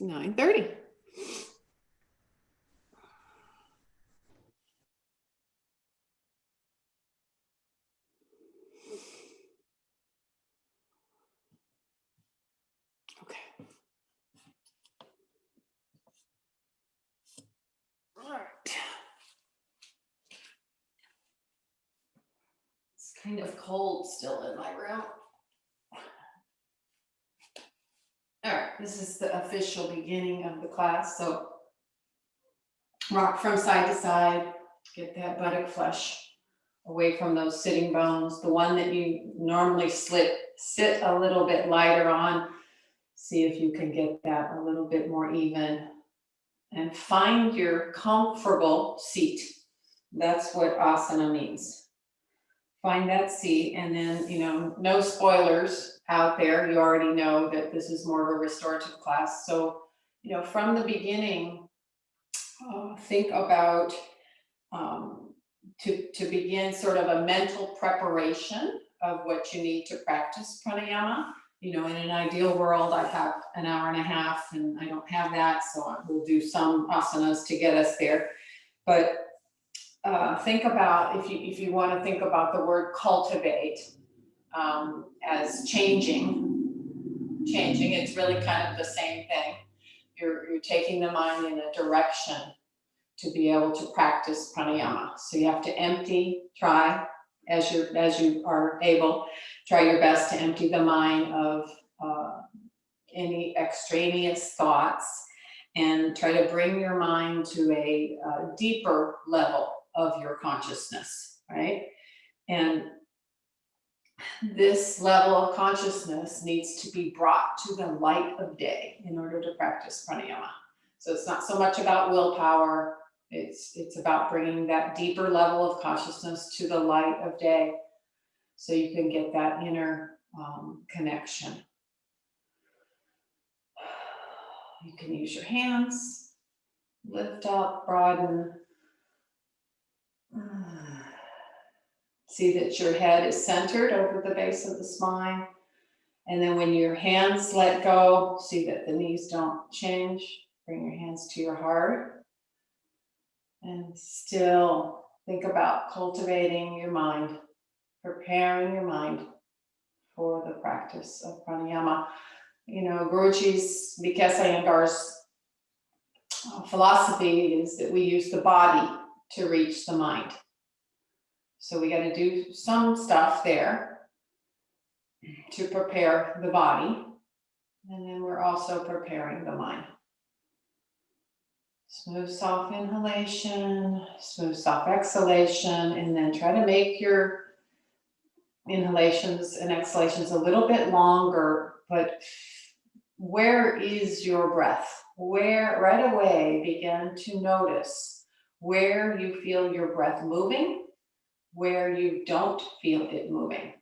9:30. Okay. All right. It's kind of cold still in my room. All right, this is the official beginning of the class. So rock from side to side, get that buttock flesh away from those sitting bones. The one that you normally sit a little bit lighter on. See if you can get that a little bit more even. And find your comfortable seat. That's what asana means. Find that seat, and then, no spoilers out there. You already know that this is more of a restorative class. So, from the beginning, think about to begin sort of a mental preparation of what you need to practice pranayama. In an ideal world, I have an hour and a half, and I don't have that, so we'll do some asanas to get us there. But think about, if you want to think about the word cultivate as changing, it's really kind of the same thing. You're taking the mind in a direction to be able to practice pranayama. So you have to try as you are able, try your best to empty the mind of any extraneous thoughts, and try to bring your mind to a deeper level of your consciousness, right? And this level of consciousness needs to be brought to the light of day in order to practice pranayama. So it's not so much about willpower, it's about bringing that deeper level of consciousness to the light of day so you can get that inner connection. You can use your hands, lift up, broaden. See that your head is centered over the base of the spine. And then when your hands let go, see that the knees don't change. Bring your hands to your heart. And still think about cultivating your mind, preparing your mind for the practice of pranayama. Guruji's bksayengar's philosophy is that we use the body to reach the mind. So we got to do some stuff there to prepare the body. And then we're also preparing the mind. Smooth, soft inhalation, smooth, soft exhalation, and then try to make your inhalations and exhalations a little bit longer, but where is your breath? Where, right away, begin to notice where you feel your breath moving, where you don't feel it moving.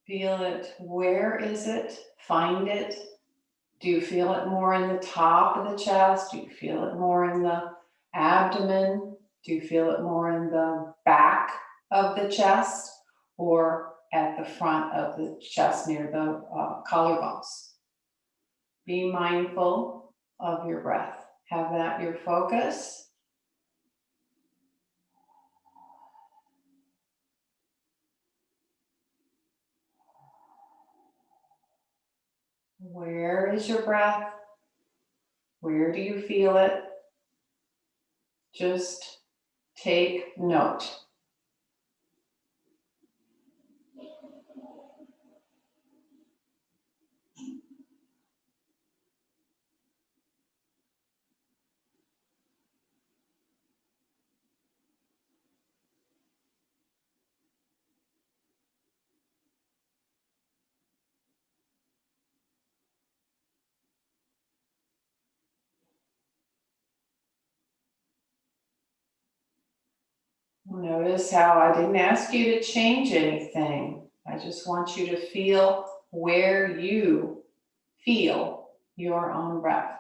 Feel it. Where is it? Find it. Do you feel it more in the top of the chest? Do you feel it more in the abdomen? Do you feel it more in the back of the chest, or at the front of the chest near the collarbones? Be mindful of your breath. Have that your focus. Where is your breath? Where do you feel it? Just take note. Notice how I didn't ask you to change anything. I just want you to feel where you feel your own breath.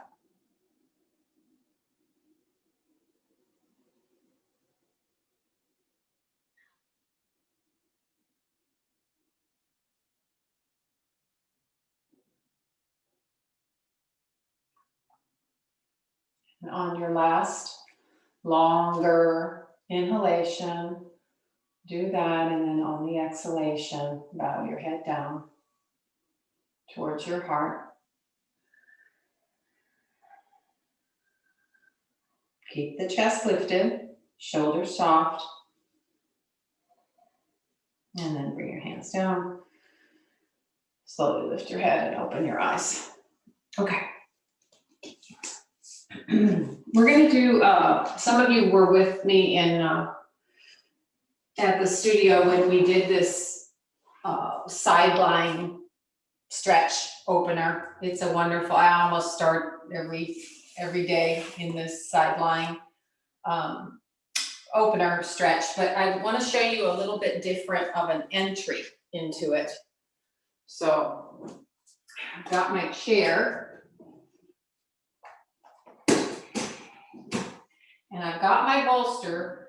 And on your last longer inhalation, do that, and then on the exhalation, bow your head down towards your heart. Keep the chest lifted, shoulders soft, and then bring your hands down. Slowly lift your head and open your eyes. Okay. We're going to do, some of you were with me in at the studio when we did this sideline stretch opener. It's a wonderful, I almost start every day in this sideline opener stretch, but I want to show you a little bit different of an entry into it. So I've got my chair and I've got my bolster.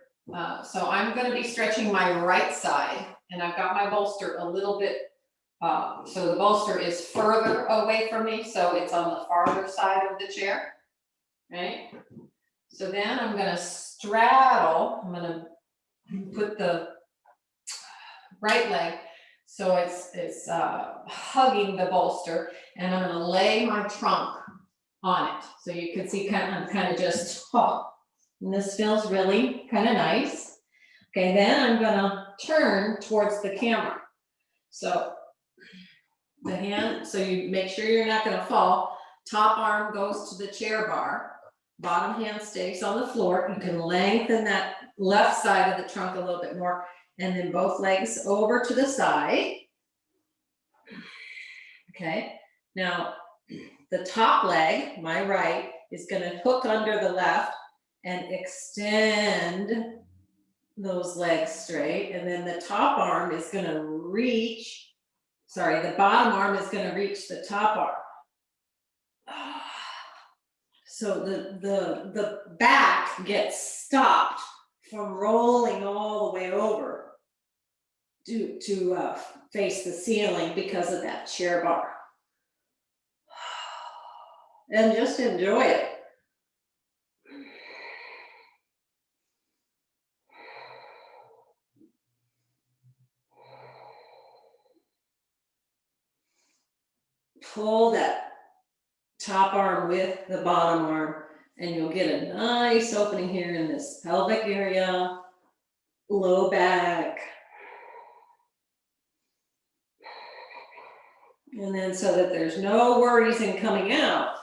So I'm going to be stretching my right side, and I've got my bolster a little bit, so the bolster is further away from me, so it's on the farther side of the chair, right? So then I'm going to straddle, I'm going to put the right leg so it's hugging the bolster, and I'm going to lay my trunk on it. So you can see I'm kind of just, and this feels really kind of nice. Okay, then I'm going to turn towards the camera. So the hand, so you make sure you're not going to fall. Top arm goes to the chair bar. Bottom hand stays on the floor. You can lengthen that left side of the trunk a little bit more, and then both legs over to the side. Okay, now the top leg, my right, is going to hook under the left and extend those legs straight, and then the top arm is going to reach, the bottom arm is going to reach the top arm. So the back gets stopped from rolling all the way over to face the ceiling because of that chair bar. And just enjoy it. Pull that top arm with the bottom arm, and you'll get a nice opening here in this pelvic area, low back. And then so that there's no worries in coming out,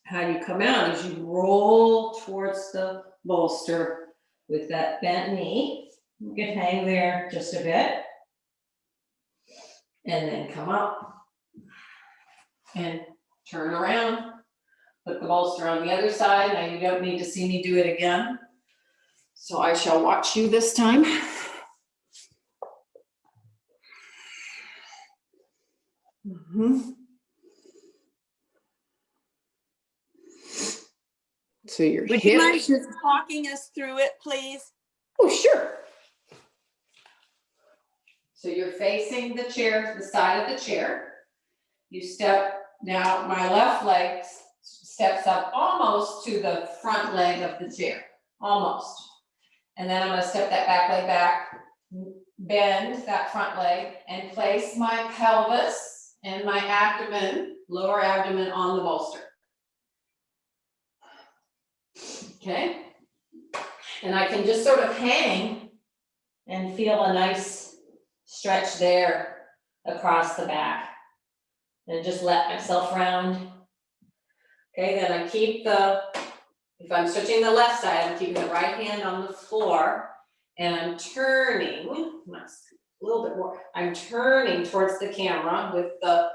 how you come out is you roll towards the bolster with that bent knee. You can hang there just a bit, and then come up and turn around. Put the bolster on the other side. Now you don't need to see me do it again, so I shall watch you this time. So your Would you mind just talking us through it, please? Oh, sure. So you're facing the chair, the side of the chair. You step, now my left leg steps up almost to the front leg of the chair, almost. And then I'm going to step that back leg back, bend that front leg, and place my pelvis and my abdomen, lower abdomen, on the bolster. Okay, and I can just sort of hang and feel a nice stretch there across the back, and just let myself round. Okay, then I keep if I'm stretching the left side, I'm keeping the right hand on the floor, and I'm turning, a little bit more, I'm turning towards the camera with the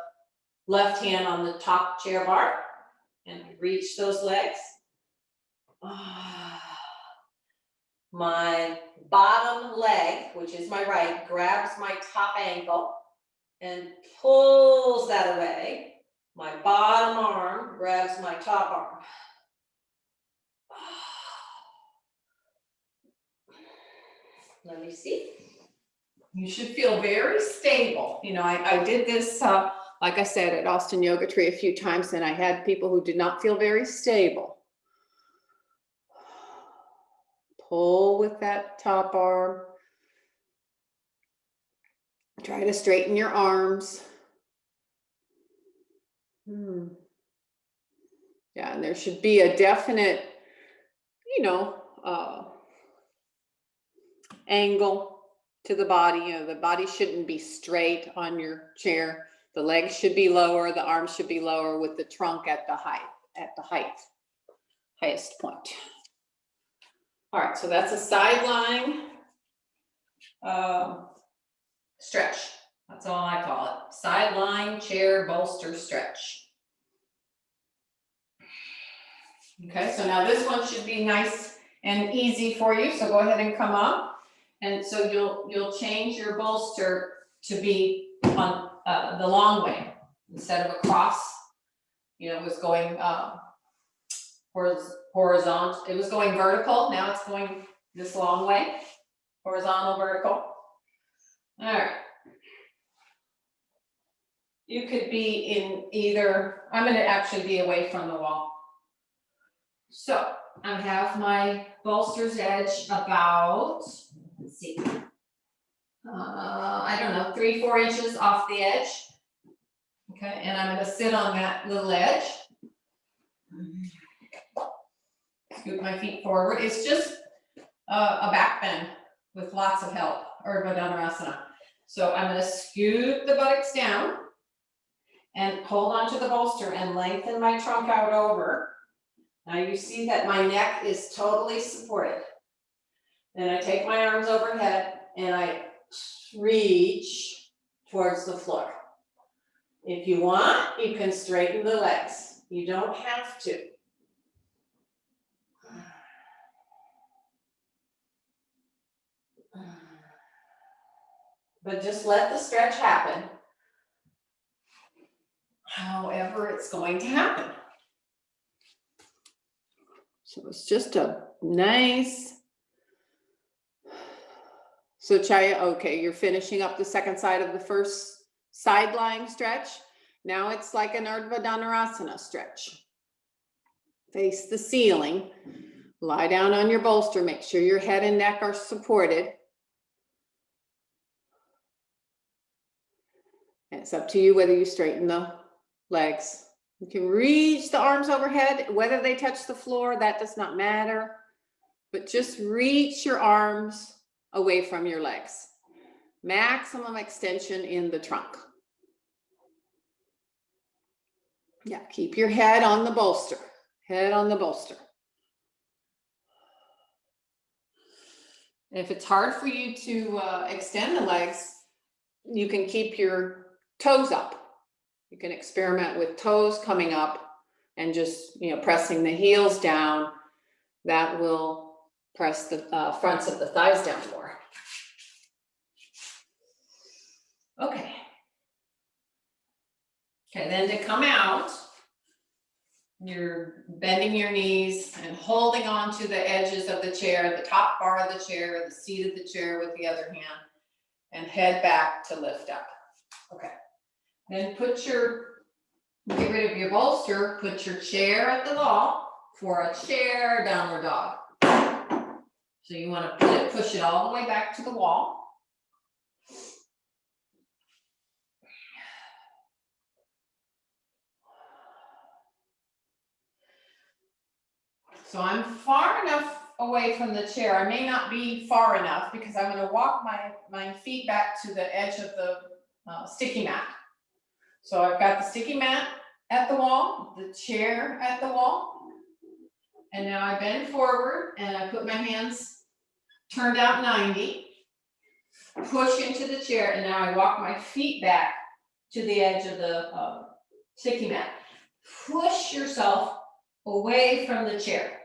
left hand on the top chair bar, and reach those legs. My bottom leg, which is my right, grabs my top ankle and pulls that away. My bottom arm grabs my top arm. Let me see. You should feel very stable. You know, I did this, like I said, at Austin Yoga Tree a few times, and I had people who did not feel very stable. Pull with that top arm. Try to straighten your arms. Yeah, and there should be a definite, angle to the body. The body shouldn't be straight on your chair. The legs should be lower, the arms should be lower with the trunk at the highest point. All right, so that's a sideline stretch. That's all I call it. Sideline chair bolster stretch. Okay, so now this one should be nice and easy for you. So go ahead and come up. And so you'll change your bolster to be on the long way instead of across. It was going horizontal. It was going vertical. Now it's going this long way. Horizontal, vertical. All right. You could be in either. I'm going to actually be away from the wall. So I have my bolster's edge about, let's see, I don't know, 3-4 inches off the edge. Okay, and I'm going to sit on that little edge. Scoot my feet forward. It's just a back bend with lots of help, Urdhva Dhanurasana. So I'm going to scoot the buttocks down and hold onto the bolster and lengthen my trunk out over. Now you see that my neck is totally supported. Then I take my arms overhead and I reach towards the floor. If you want, you can straighten the legs. You don't have to. But just let the stretch happen. However it's going to happen. So it's just a nice. So Chaya, okay, you're finishing up the second side of the first side lying stretch. Now it's like an Urdhva Dhanurasana stretch. Face the ceiling. Lie down on your bolster. Make sure your head and neck are supported. And it's up to you whether you straighten the legs. You can reach the arms overhead. Whether they touch the floor, that does not matter. But just reach your arms away from your legs. Maximum extension in the trunk. Yeah, keep your head on the bolster. Head on the bolster. If it's hard for you to extend the legs, you can keep your toes up. You can experiment with toes coming up and just, pressing the heels down. That will press the fronts of the thighs down more. Okay. Okay, then to come out, you're bending your knees and holding on to the edges of the chair, the top bar of the chair, the seat of the chair with the other hand, and head back to lift up. Okay. Then get rid of your bolster, put your chair at the wall for a chair downward dog. So you want to push it all the way back to the wall. So I'm far enough away from the chair. I may not be far enough because I'm going to walk my feet back to the edge of the sticky mat. So I've got the sticky mat at the wall, the chair at the wall, and now I bend forward and I put my hands turned out 90, push into the chair, and now I walk my feet back to the edge of the sticky mat. Push yourself away from the chair.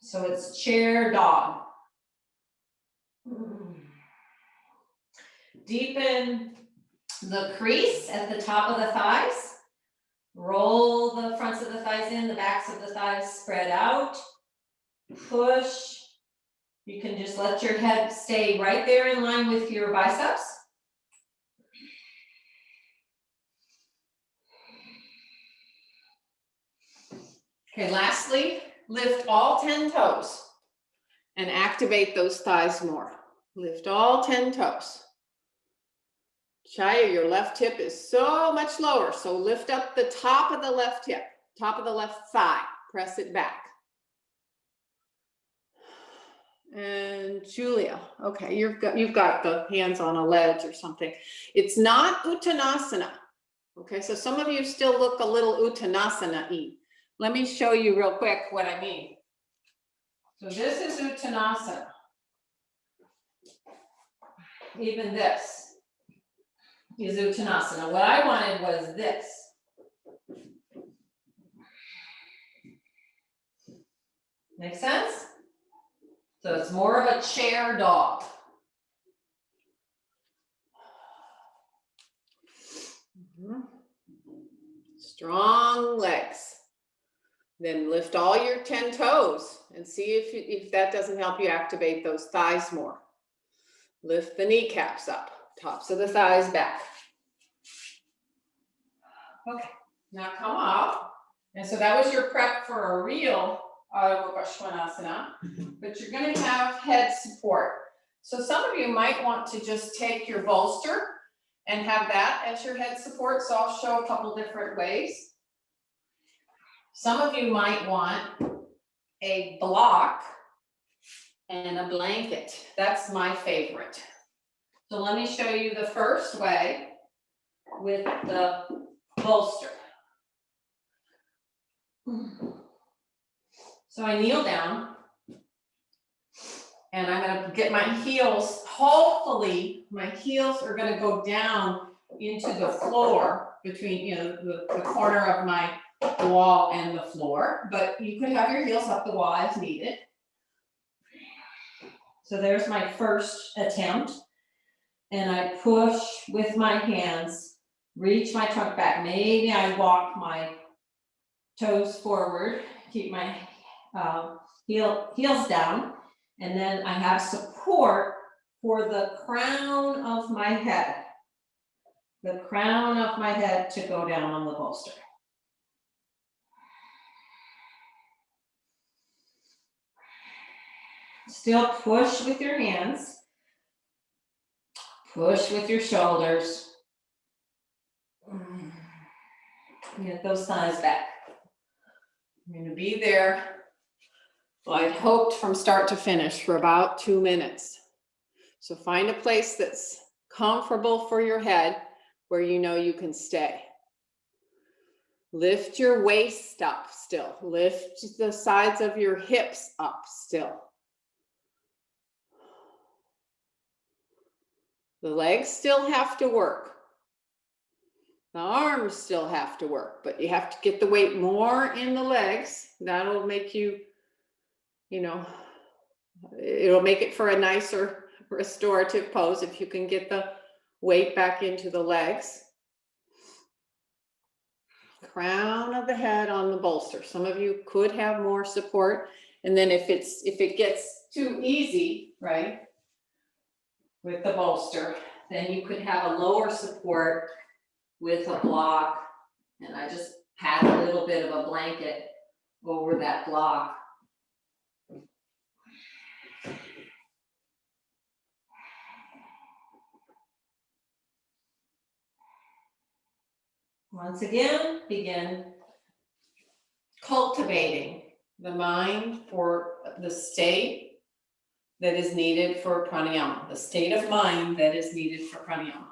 So it's chair dog. Deepen the crease at the top of the thighs. Roll the fronts of the thighs in, the backs of the thighs spread out. Push. You can just let your head stay right there in line with your biceps. Okay, lastly, lift all 10 toes and activate those thighs more. Lift all 10 toes. Chaya, your left hip is so much lower, so lift up the top of the left hip, top of the left thigh, press it back. And Julia, okay, you've got the hands on a ledge or something. It's not Uttanasana. Okay, so some of you still look a little Uttanasana-y. Let me show you real quick what I mean. So this is Uttanasana. Even this is Uttanasana. What I wanted was this. Make sense? So it's more of a chair dog. Strong legs. Then lift all your 10 toes and see if that doesn't help you activate those thighs more. Lift the kneecaps up, tops of the thighs back. Okay, now come up. And so that was your prep for a real Adho Mukha Svanasana, but you're going to have head support. So some of you might want to just take your bolster and have that as your head support. So I'll show a couple different ways. Some of you might want a block and a blanket. That's my favorite. So let me show you the first way with the bolster. So I kneel down and I'm going to get my heels, hopefully my heels are going to go down into the floor between, the corner of my wall and the floor, but you could have your heels up the wall as needed. So there's my first attempt. And I push with my hands, reach my trunk back. Maybe I walk my toes forward, keep my heels down, and then I have support for the crown of my head. The crown of my head to go down on the bolster. Still push with your hands. Push with your shoulders. Get those thighs back. I'm going to be there. Well, I'd hoped from start to finish for about 2 minutes. So find a place that's comfortable for your head where you know you can stay. Lift your waist up still. Lift the sides of your hips up still. The legs still have to work. The arms still have to work, but you have to get the weight more in the legs. That'll make you, it'll make it for a nicer restorative pose if you can get the weight back into the legs. Crown of the head on the bolster. Some of you could have more support. And then if it gets too easy, right, with the bolster, then you could have a lower support with a block, and I just pat a little bit of a blanket over that block. Once again, begin cultivating the mind for the state that is needed for pranayama, the state of mind that is needed for pranayama.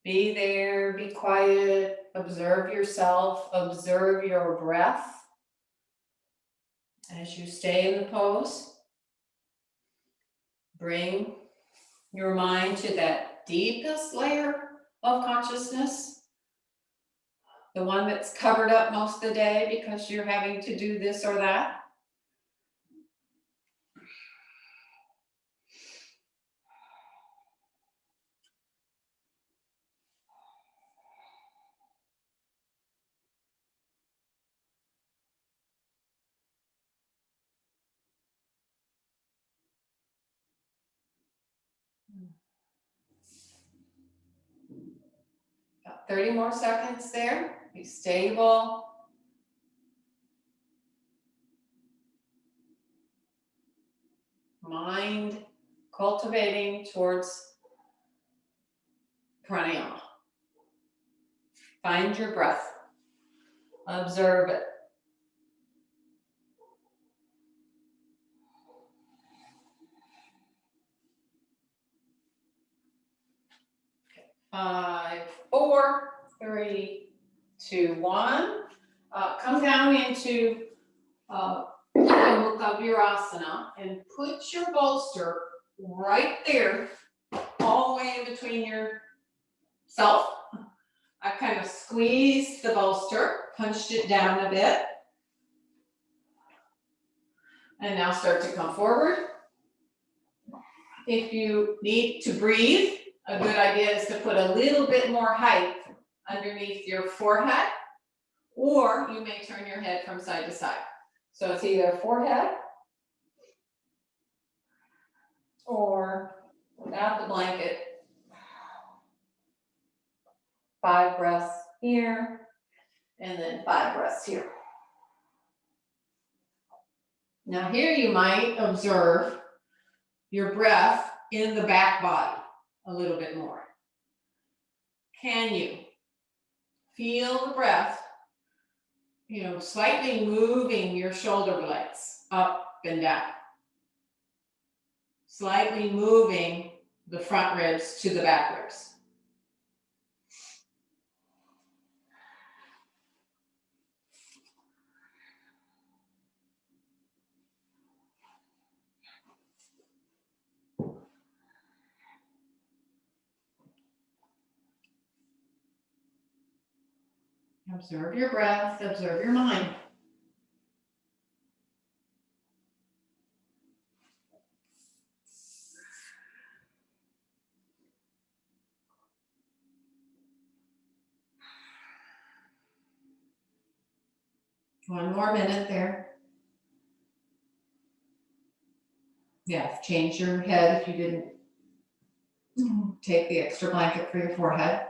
Be there, be quiet, observe yourself, observe your breath as you stay in the pose. Bring your mind to that deepest layer of consciousness, the one that's covered up most of the day because you're having to do this or that. About 30 more seconds there. Be stable. mind cultivating towards pranayama. Find your breath. Observe it. Five, 4, 3, 2, 1. Come down into Mukha Virasana and put your bolster right there, all the way in between yourself. I kind of squeezed the bolster, punched it down a bit. And now start to come forward. If you need to breathe, a good idea is to put a little bit more height underneath your forehead, or you may turn your head from side to side. So it's either forehead or without the blanket. 5 breaths here, and then 5 breaths here. Now here you might observe your breath in the back body a little bit more. Can you feel the breath, slightly moving your shoulder blades up and down? Slightly moving the front ribs to the back ribs. Observe your breath, observe your mind. One more minute there. Yeah, change your head if you didn't take the extra blanket for your forehead.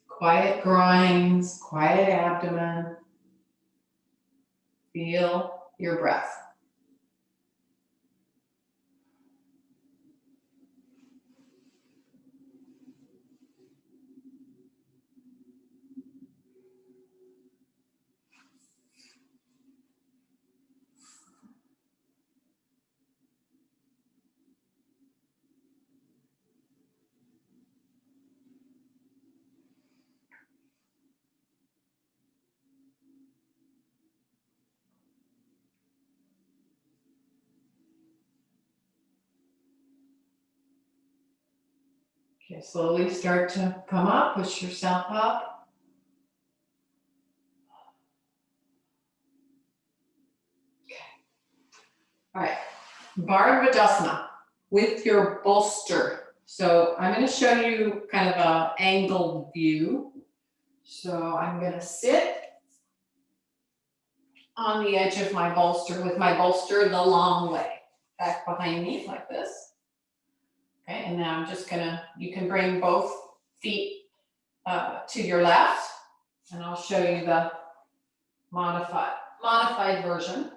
Quiet groins, quiet abdomen. Feel your breath. Okay, slowly start to come up, push yourself up. Okay. All right, Bharadvajasana with your bolster. So I'm going to show you kind of an angled view. So I'm going to sit on the edge of my bolster with my bolster the long way back behind me like this. Okay, and now I'm just gonna, you can bring both feet to your left, and I'll show you the modified version.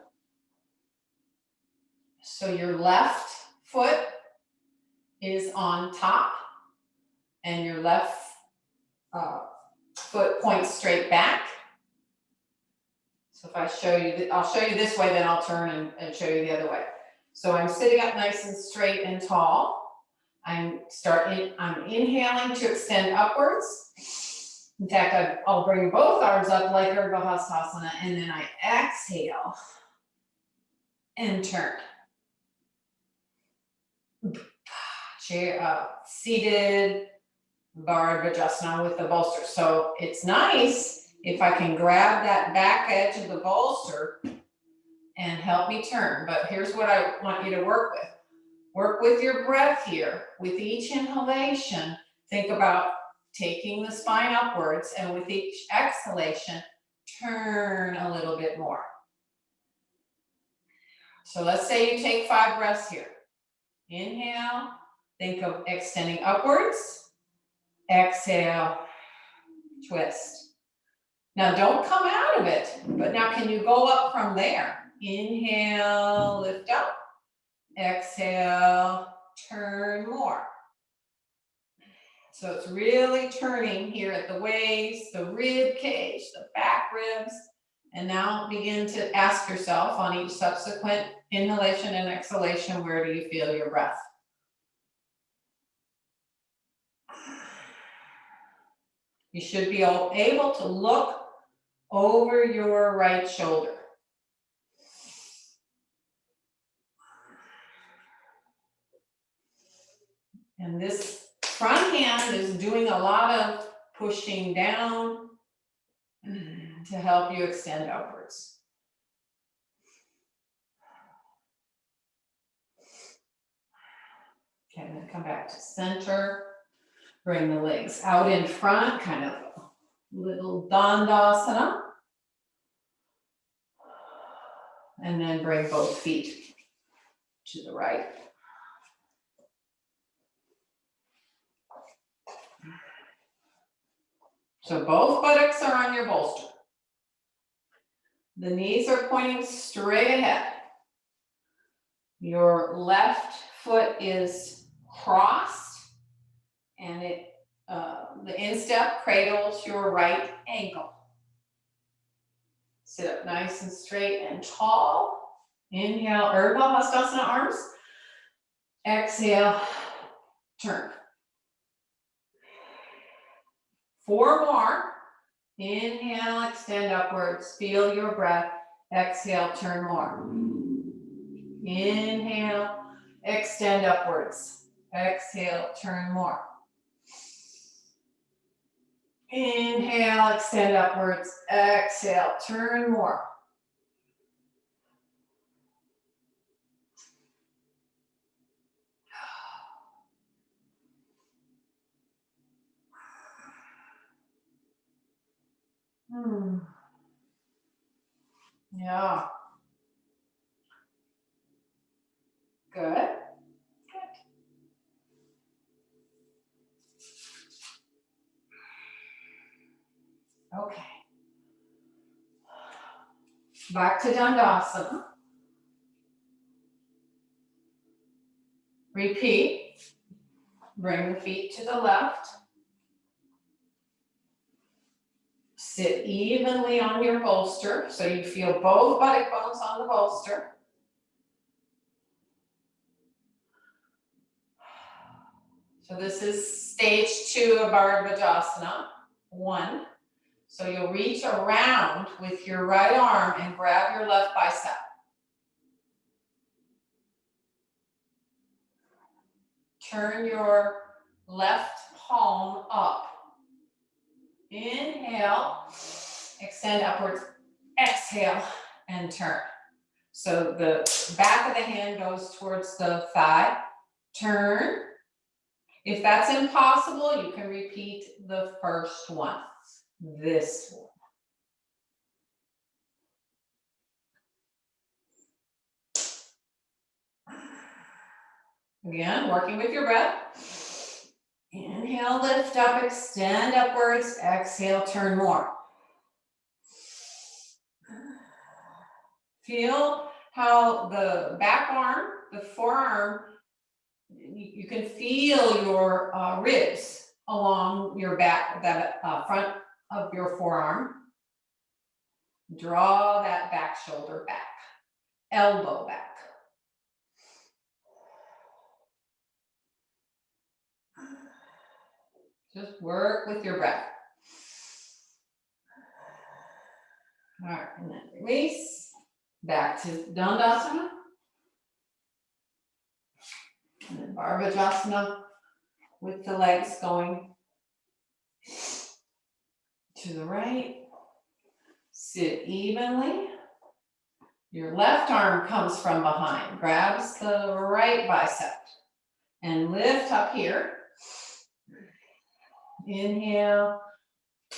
So your left foot is on top, and your left foot points straight back. So if I show you, I'll show you this way, then I'll turn and show you the other way. So I'm sitting up nice and straight and tall. I'm inhaling to extend upwards. In fact, I'll bring both arms up like Urdhva and then I exhale and turn. Chair, seated Bharadvajasana with the bolster. So it's nice if I can grab that back edge of the bolster and help me turn. But here's what I want you to work with. Work with your breath here. With each inhalation, think about taking the spine upwards, and with each exhalation, turn a little bit more. So let's say you take 5 breaths here. Inhale, think of extending upwards. Exhale, twist. Now don't come out of it, but now can you go up from there? Inhale, lift up. Exhale, turn more. So it's really turning here at the waist, the rib cage, the back ribs. And now begin to ask yourself on each subsequent inhalation and exhalation, where do you feel your breath? You should be able to look over your right shoulder. And this front hand is doing a lot of pushing down to help you extend upwards. Okay, I'm going to come back to center. Bring the legs out in front, kind of a little dandasana. And then bring both feet to the right. So both buttocks are on your bolster. The knees are pointing straight ahead. Your left foot is crossed, and the instep cradles your right ankle. Sit up nice and straight and tall. Inhale, Urdhva Hastasana arms. Exhale, turn. 4 more. Inhale, extend upwards. Feel your breath. Exhale, turn more. Inhale, extend upwards. Exhale, turn more. Inhale, extend upwards. Exhale, turn more. Yeah. Good. Good. Okay. Back to Dandasana. Repeat. Bring the feet to the left. Sit evenly on your bolster so you feel both buttock bones on the bolster. So this is stage 2 of Bharadvajasana 1. So you'll reach around with your right arm and grab your left bicep. Turn your left palm up. Inhale, extend upwards, exhale, and turn. So the back of the hand goes towards the thigh. Turn. If that's impossible, you can repeat the first one, this one. Again, working with your breath. Inhale, lift up, extend upwards. Exhale, turn more. Feel how the back arm, the forearm, you can feel your ribs along your back, that front of your forearm. Draw that back shoulder back, elbow back. Just work with your breath. All right, and then release. Back to Dandasana. And then Bharadvajasana with the legs going to the right. Sit evenly. Your left arm comes from behind, grabs the right bicep, and lift up here. Inhale,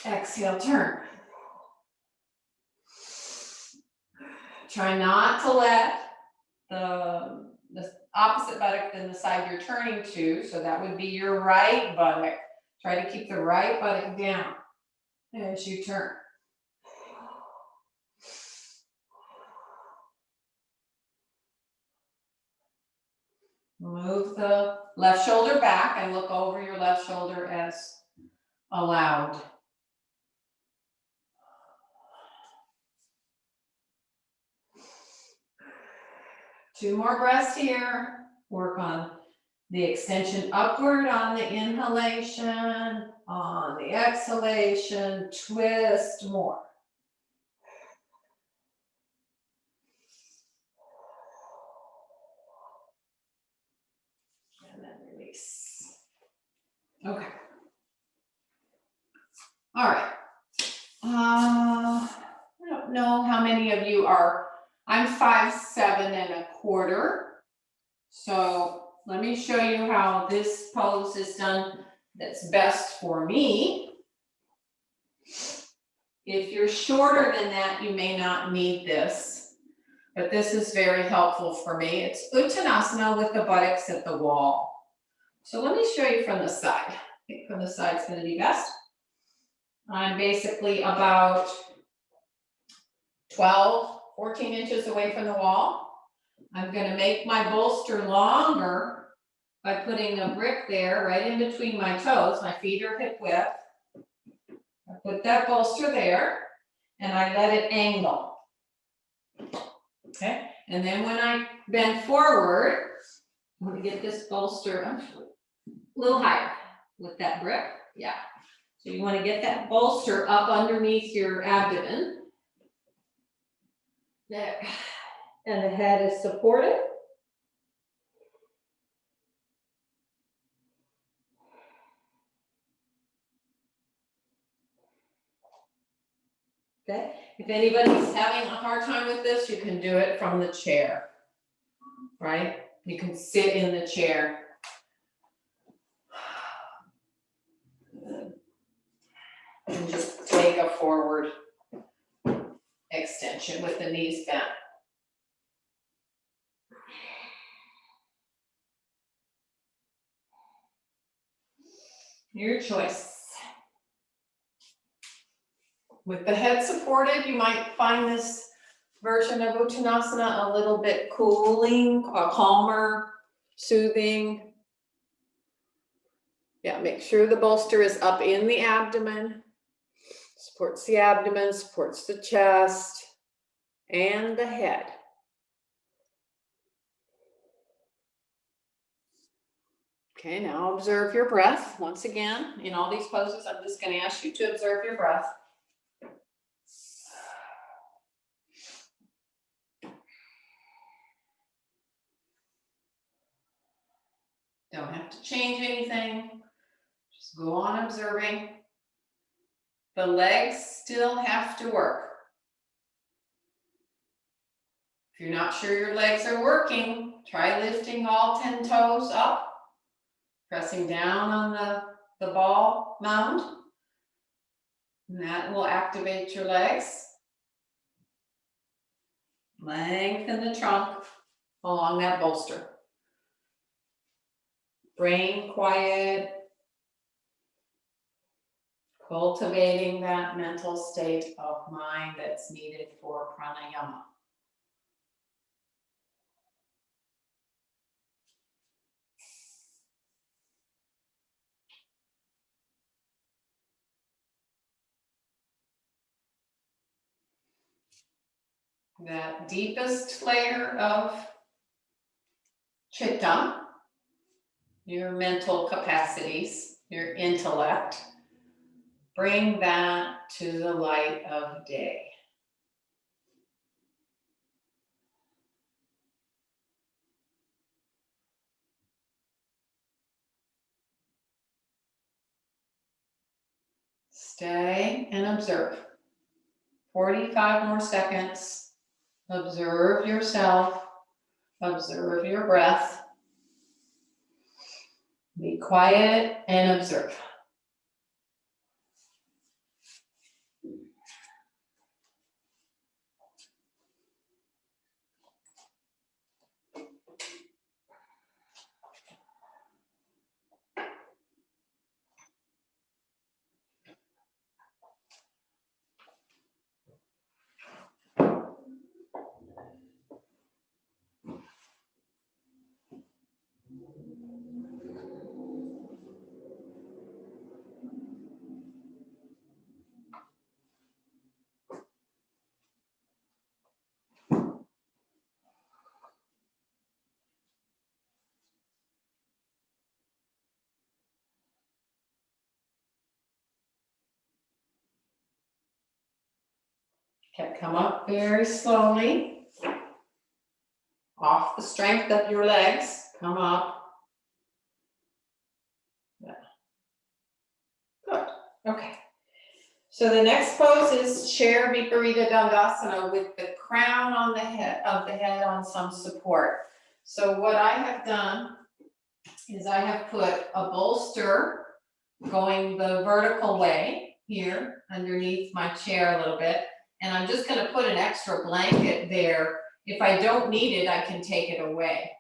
exhale, turn. Try not to let the opposite buttock than the side you're turning to, so that would be your right buttock. Try to keep the right buttock down. as you turn. Move the left shoulder back and look over your left shoulder as allowed. Two more breaths here. Work on the extension upward on the inhalation, on the exhalation, twist more. And then release. Okay. All right. I don't know how many of you are, I'm 5'7½". So let me show you how this pose is done that's best for me. If you're shorter than that, you may not need this, but this is very helpful for me. It's Uttanasana with the buttocks at the wall. So let me show you from the side. I think from the side is going to be best. I'm basically about 12, 14 inches away from the wall. I'm going to make my bolster longer by putting a brick there right in between my toes. My feet are hip width. I put that bolster there and I let it angle. Okay, and then when I bend forward, I'm going to get this bolster a little higher with that brick. Yeah. So you want to get that bolster up underneath your abdomen. There. And the head is supported. Okay. If anybody's having a hard time with this, you can do it from the chair, right? You can sit in the chair. And just take a forward extension with the knees bent. Your choice. With the head supported, you might find this version of Uttanasana a little bit cooling, calmer, soothing. Yeah, make sure the bolster is up in the abdomen. Supports the abdomen, supports the chest and the head. Okay, now observe your breath. Once again, in all these poses, I'm just going to ask you to observe your breath. Don't have to change anything. Just go on observing. The legs still have to work. If you're not sure your legs are working, try lifting all 10 toes up, pressing down on the ball mound. And that will activate your legs. Lengthen the trunk along that bolster. Brain quiet. Cultivating that mental state of mind that's needed for pranayama. That deepest layer of chitta, your mental capacities, your intellect, bring that to the light of day. Stay and observe. 45 more seconds. Observe yourself. Observe your breath. Be quiet and observe. Okay, come up very slowly. Off the strength of your legs, come up. Yeah. Good, okay. So the next pose is chair Viparita Dandasana with the crown on the head on some support. So what I have done is I have put a bolster going the vertical way here underneath my chair a little bit. And I'm just gonna put an extra blanket there. If I don't need it, I can take it away.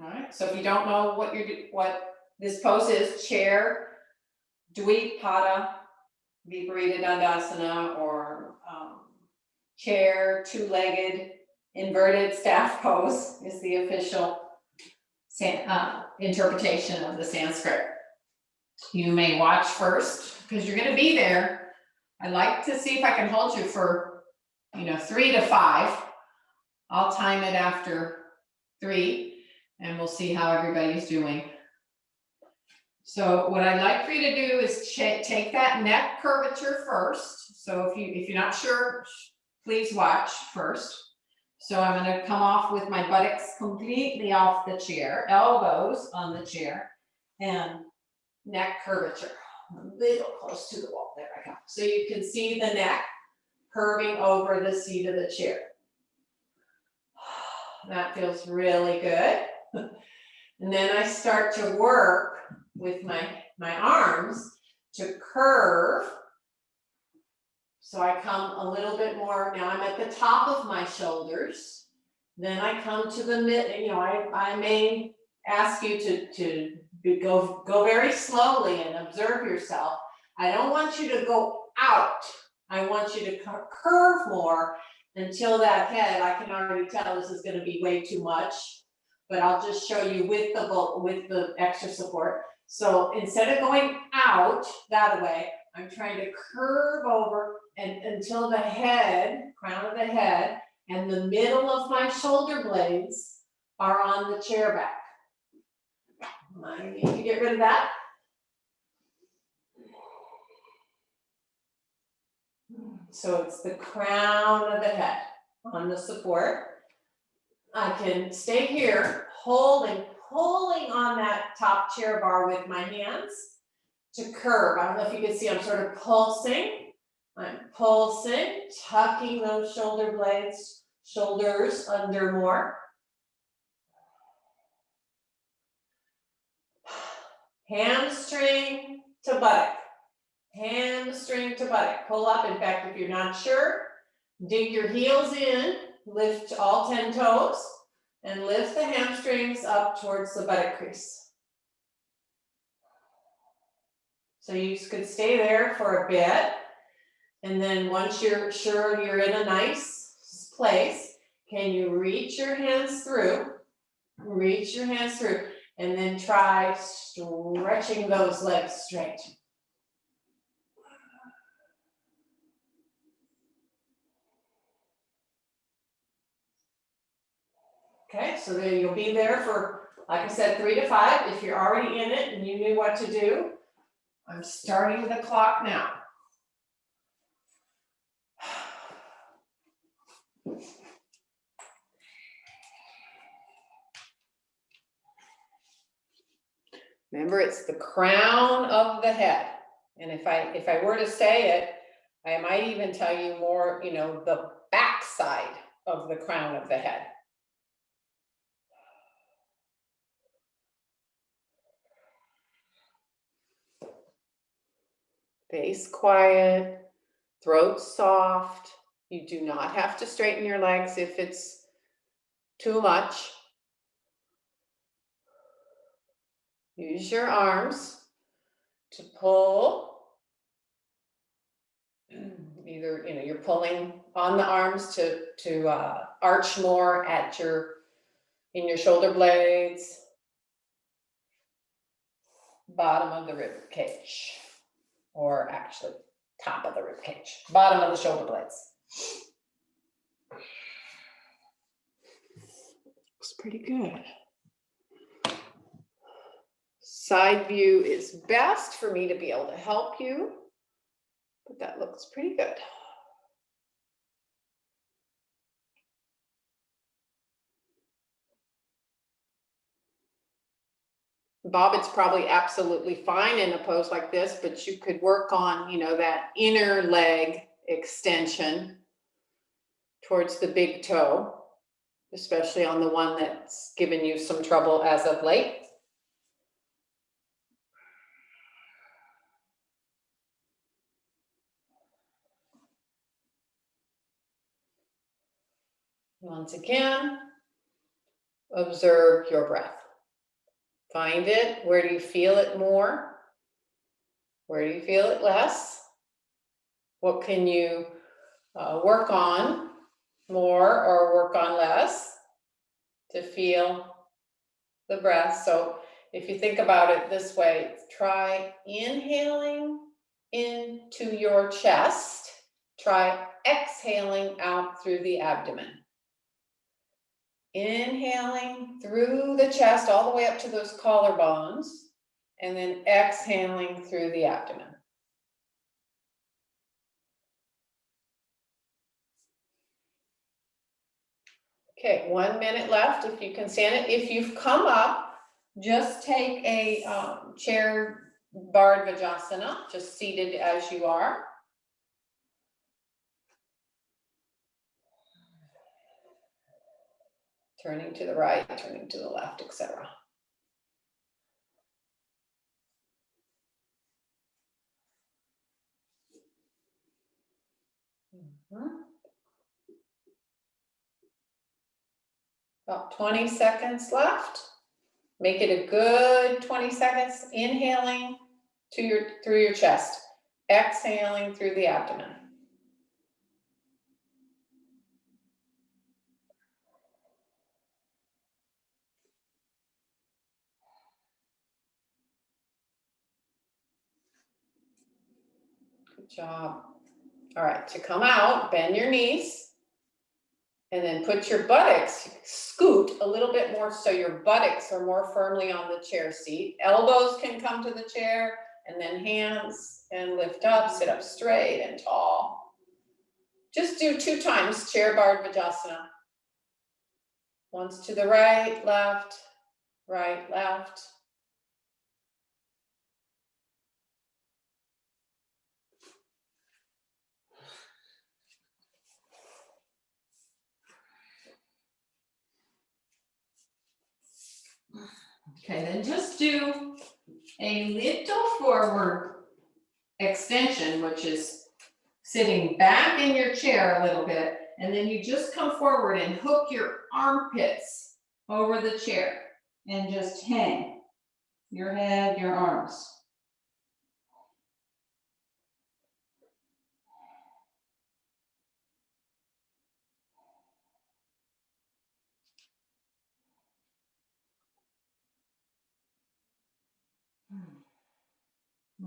All right, so if you don't know what this pose is, chair, Dvipada Viparita Dandasana, or chair, two-legged, inverted staff pose is the official interpretation of the Sanskrit. You may watch first, because you're gonna be there. I like to see if I can hold you for, 3 to 5. I'll time it after 3, and we'll see how everybody's doing. So what I'd like for you to do is take that neck curvature first. So if you're not sure, please watch first. So I'm gonna come off with my buttocks completely off the chair, elbows on the chair, and neck curvature, a little close to the wall. There I go. So you can see the neck curving over the seat of the chair. That feels really good. And then I start to work with my arms to curve. So I come a little bit more, now I'm at the top of my shoulders. Then I come to the mid, I may ask you to go very slowly and observe yourself. I don't want you to go out. I want you to curve more until that head, I can already tell this is gonna be way too much, but I'll just show you with the extra support. So instead of going out that way, I'm trying to curve over and until the head, crown of the head, and the middle of my shoulder blades are on the chair back. I need to get rid of that. So it's the crown of the head on the support. I can stay here, pulling on that top chair bar with my hands to curve. I don't know if you can see, I'm sort of pulsing. I'm pulsing, tucking those shoulder blades, shoulders under more. Hamstring to buttock. Hamstring to buttock. Pull up. In fact, if you're not sure, dig your heels in, lift all 10 toes, and lift the hamstrings up towards the buttock crease. So you could stay there for a bit, and then once you're sure you're in a nice place, can you reach your hands through? Reach your hands through, and then try stretching those legs straight. Okay, so then you'll be there for, like I said, 3 to 5. If you're already in it and you knew what to do, I'm starting the clock now. Remember, it's the crown of the head. And if I were to say it, I might even tell you more, the back side of the crown of the head. Face quiet, throat soft. You do not have to straighten your legs if it's too much. Use your arms to pull. Either, you're pulling on the arms to arch more in your shoulder blades, bottom of the rib cage, or actually top of the rib cage, bottom of the shoulder blades. Looks pretty good. Side view is best for me to be able to help you. that looks pretty good. Bob, it's probably absolutely fine in a pose like this, but you could work on, you know, that inner leg extension towards the big toe, especially on the one that's given you some trouble as of late. Once again, observe your breath. Find it. Where do you feel it more? Where do you feel it less? What can you work on more or work on less to feel the breath? So if you think about it this way, try inhaling into your chest. Try exhaling out through the abdomen. Inhaling through the chest all the way up to those collarbones, and then exhaling through the abdomen. Okay, 1 minute left if you can stand it. If you've come up, just take a chair Bardvajasana, just seated as you are. Turning to the right, turning to the left, etc. About 20 seconds left. Make it a good 20 seconds. Inhaling through your chest, exhaling through the abdomen. Good job. All right, to come out, bend your knees. And then put your buttocks, scoot a little bit more so your buttocks are more firmly on the chair seat. Elbows can come to the chair, and then hands, and lift up, sit up straight and tall. Just do 2 times chair Bardvajasana. Once to the right, left, right, left. Okay, then just do a little forward extension, which is sitting back in your chair a little bit, and then you just come forward and hook your armpits over the chair and just hang your head, your arms.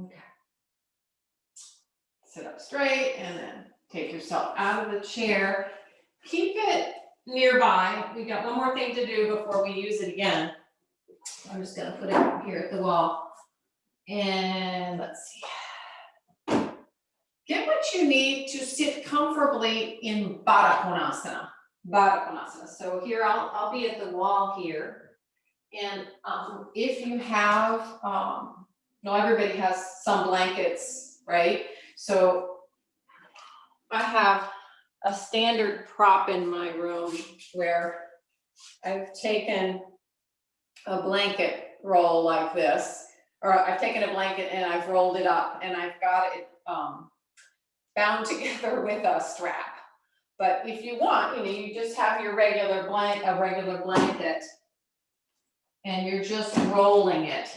Okay. Sit up straight and then take yourself out of the chair. Keep it nearby. We got one more thing to do before we use it again. I'm just gonna put it here at the wall. And let's see. Get what you need to sit comfortably in Baddha Konasana. Baddha Konasana. So here I'll be at the wall here. And if you have, everybody has some blankets, right? So I have a standard prop in my room where I've taken a blanket roll like this, or I've taken a blanket and I've rolled it up and I've got it bound together with a strap. But if you want, you just have your regular blanket and you're just rolling it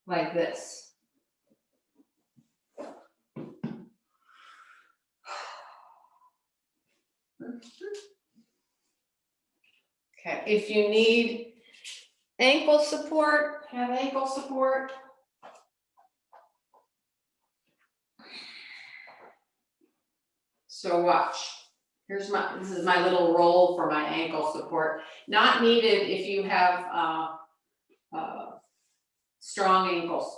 like this. Okay, if you need ankle support, have ankle support. So watch. This is my little roll for my ankle support. Not needed if you have strong ankles.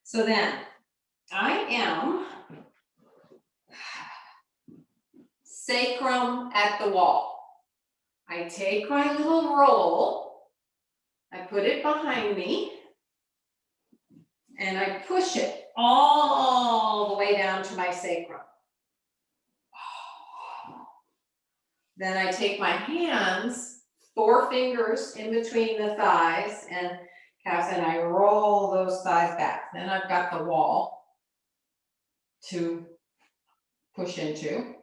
So then I am sacrum at the wall. I take my little roll, I put it behind me, and I push it all the way down to my sacrum. Then I take my hands, 4 fingers in between the thighs and calves, and I roll those thighs back. Then I've got the wall to push into.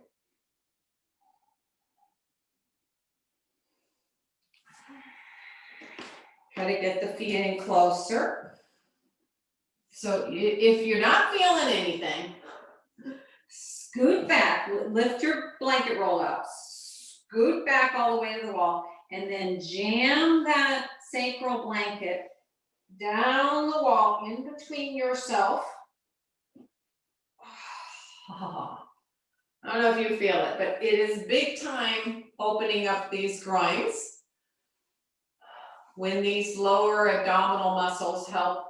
Try to get the feet in closer. So if you're not feeling anything, scoot back, lift your blanket roll out, scoot back all the way to the wall, and then jam that sacral blanket down the wall in between yourself. I don't know if you feel it, but it is big time opening up these groins. When these lower abdominal muscles help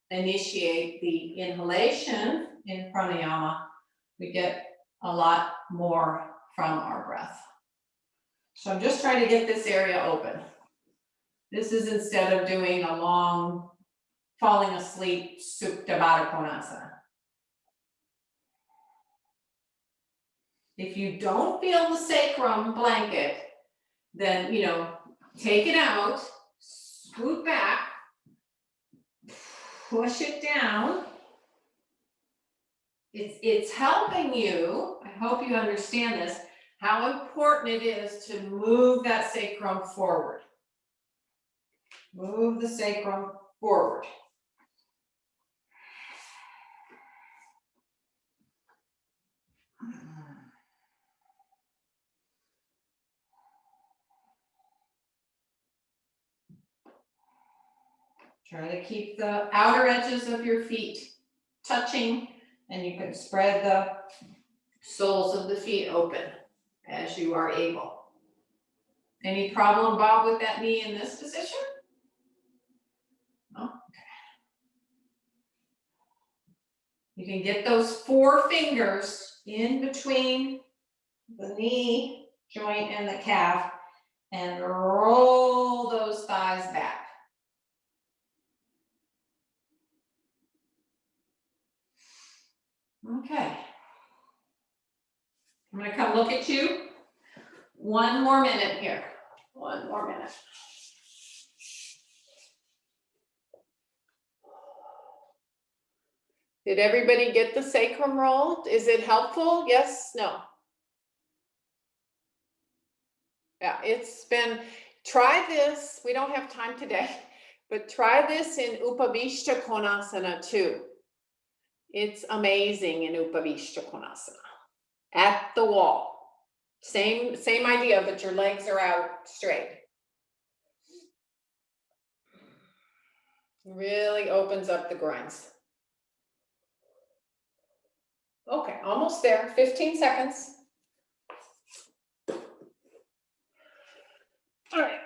initiate the inhalation in pranayama, we get a lot more from our breath. So I'm just trying to get this area open. This is instead of doing a long falling asleep Supta Baddha Konasana. If you don't feel the sacrum blanket, then, take it out, scoot back, push it down. It's helping you, I hope you understand this, how important it is to move that sacrum forward. Move the sacrum forward. Try to keep the outer edges of your feet touching, and you can spread the soles of the feet open as you are able. Any problem, Bob, with that knee in this position? No? Okay. You can get those 4 fingers in between the knee joint and the calf and roll those thighs back. Okay. I'm going to come look at you. 1 more minute here. 1 more minute. Did everybody get the sacrum rolled? Is it helpful? Yes? No? Yeah, try this. We don't have time today, but try this in Upavishta Konasana too. It's amazing in Upavishta Konasana. At the wall. Same idea, but your legs are out straight. Really opens up the groins. Okay, almost there. 15 seconds. All right.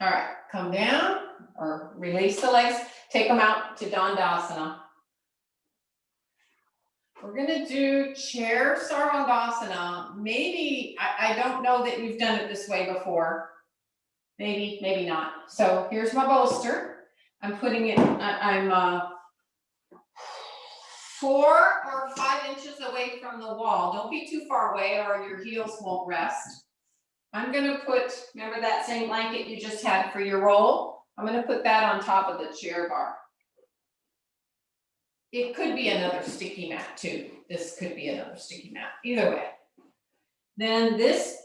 All right, come down or release the legs, take them out to Dandasana. We're gonna do chair Sarvangasana. Maybe, I don't know that you've done it this way before. Maybe, maybe not. So here's my bolster. I'm putting it, I'm 4 or 5 inches away from the wall. Don't be too far away or your heels won't rest. I'm gonna put, remember that same blanket you just had for your roll? I'm gonna put that on top of the chair bar. It could be another sticky mat too. This could be another sticky mat, either way. Then this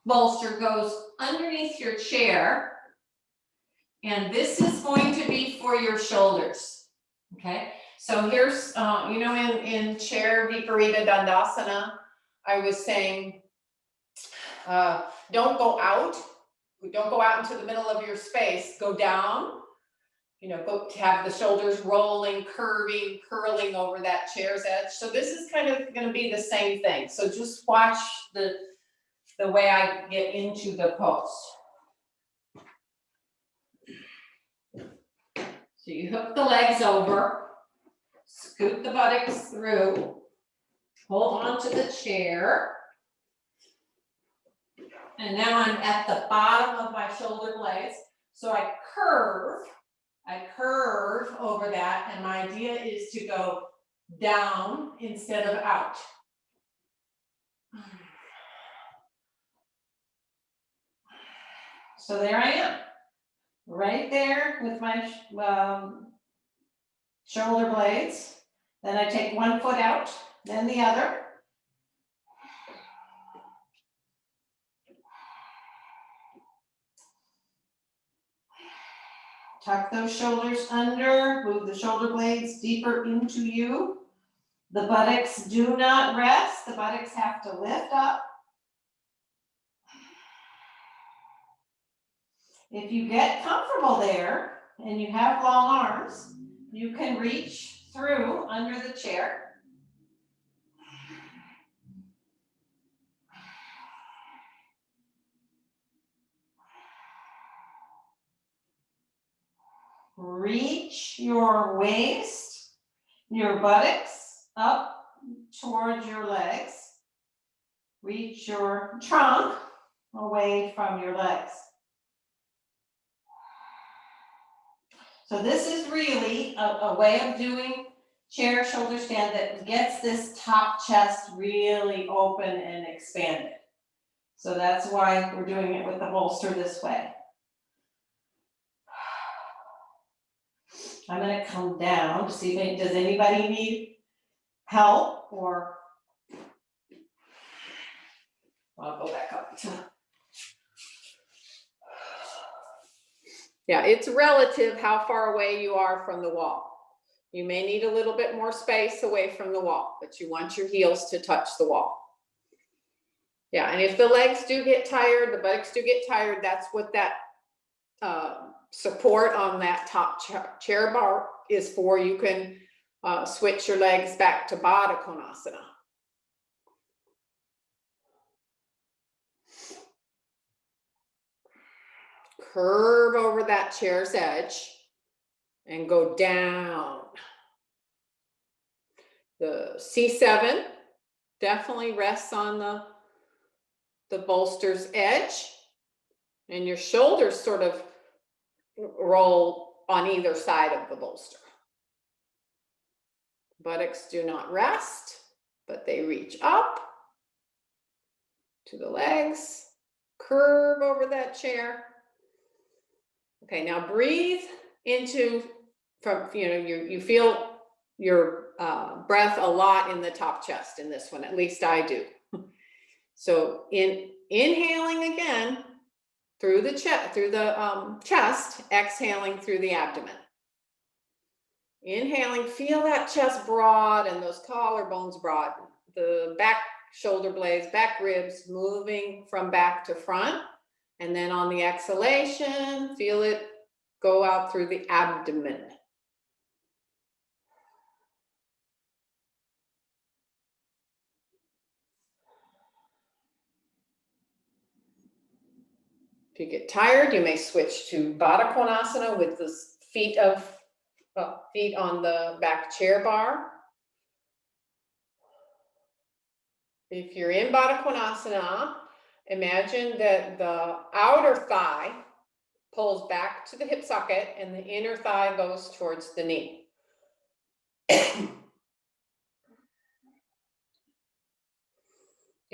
bolster goes underneath your chair. And this is going to be for your shoulders, okay? So here's, in chair Viparita Dandasana, I was saying, don't go out into the middle of your space, go down you know, go to have the shoulders rolling, curving, curling over that chair's edge. So this is kind of going to be the same thing. So just watch the way I get into the pose. So you hook the legs over, scoot the buttocks through, hold on to the chair. And now I'm at the bottom of my shoulder blades. So I curve over that, and my idea is to go down instead of out. So there I am, right there with my shoulder blades. Then I take one foot out, then the other. Tuck those shoulders under, move the shoulder blades deeper into you. The buttocks do not rest. The buttocks have to lift up. If you get comfortable there and you have long arms, you can reach through under the chair. Reach your waist, your buttocks up towards your legs. Reach your trunk away from your legs. So this is really a way of doing chair shoulder stand that gets this top chest really open and expanded. So that's why we're doing it with the bolster this way. I'm going to come down to see if does anybody need help, or I'll go back up. Yeah, it's relative how far away you are from the wall. You may need a little bit more space away from the wall, but you want your heels to touch the wall. Yeah, and if the legs do get tired, the buttocks do get tired, that's what that support on that top chair bar is for. You can switch your legs back to Baddha Konasana. Curve over that chair's edge and go down. The C7 definitely rests on the bolster's edge, and your shoulders sort of roll on either side of the bolster. Buttocks do not rest, but they reach up to the legs, curve over that chair. Okay, now breathe into, you feel your breath a lot in the top chest in this one, at least I do. So inhaling again through the chest, exhaling through the abdomen. Inhaling, feel that chest broad and those collarbones broad. The back shoulder blades, back ribs moving from back to front. And then on the exhalation, feel it go out through the abdomen. If you get tired, you may switch to Baddha Konasana with the feet on the back chair bar. If you're in Baddha Konasana, imagine that the outer thigh pulls back to the hip socket and the inner thigh goes towards the knee. You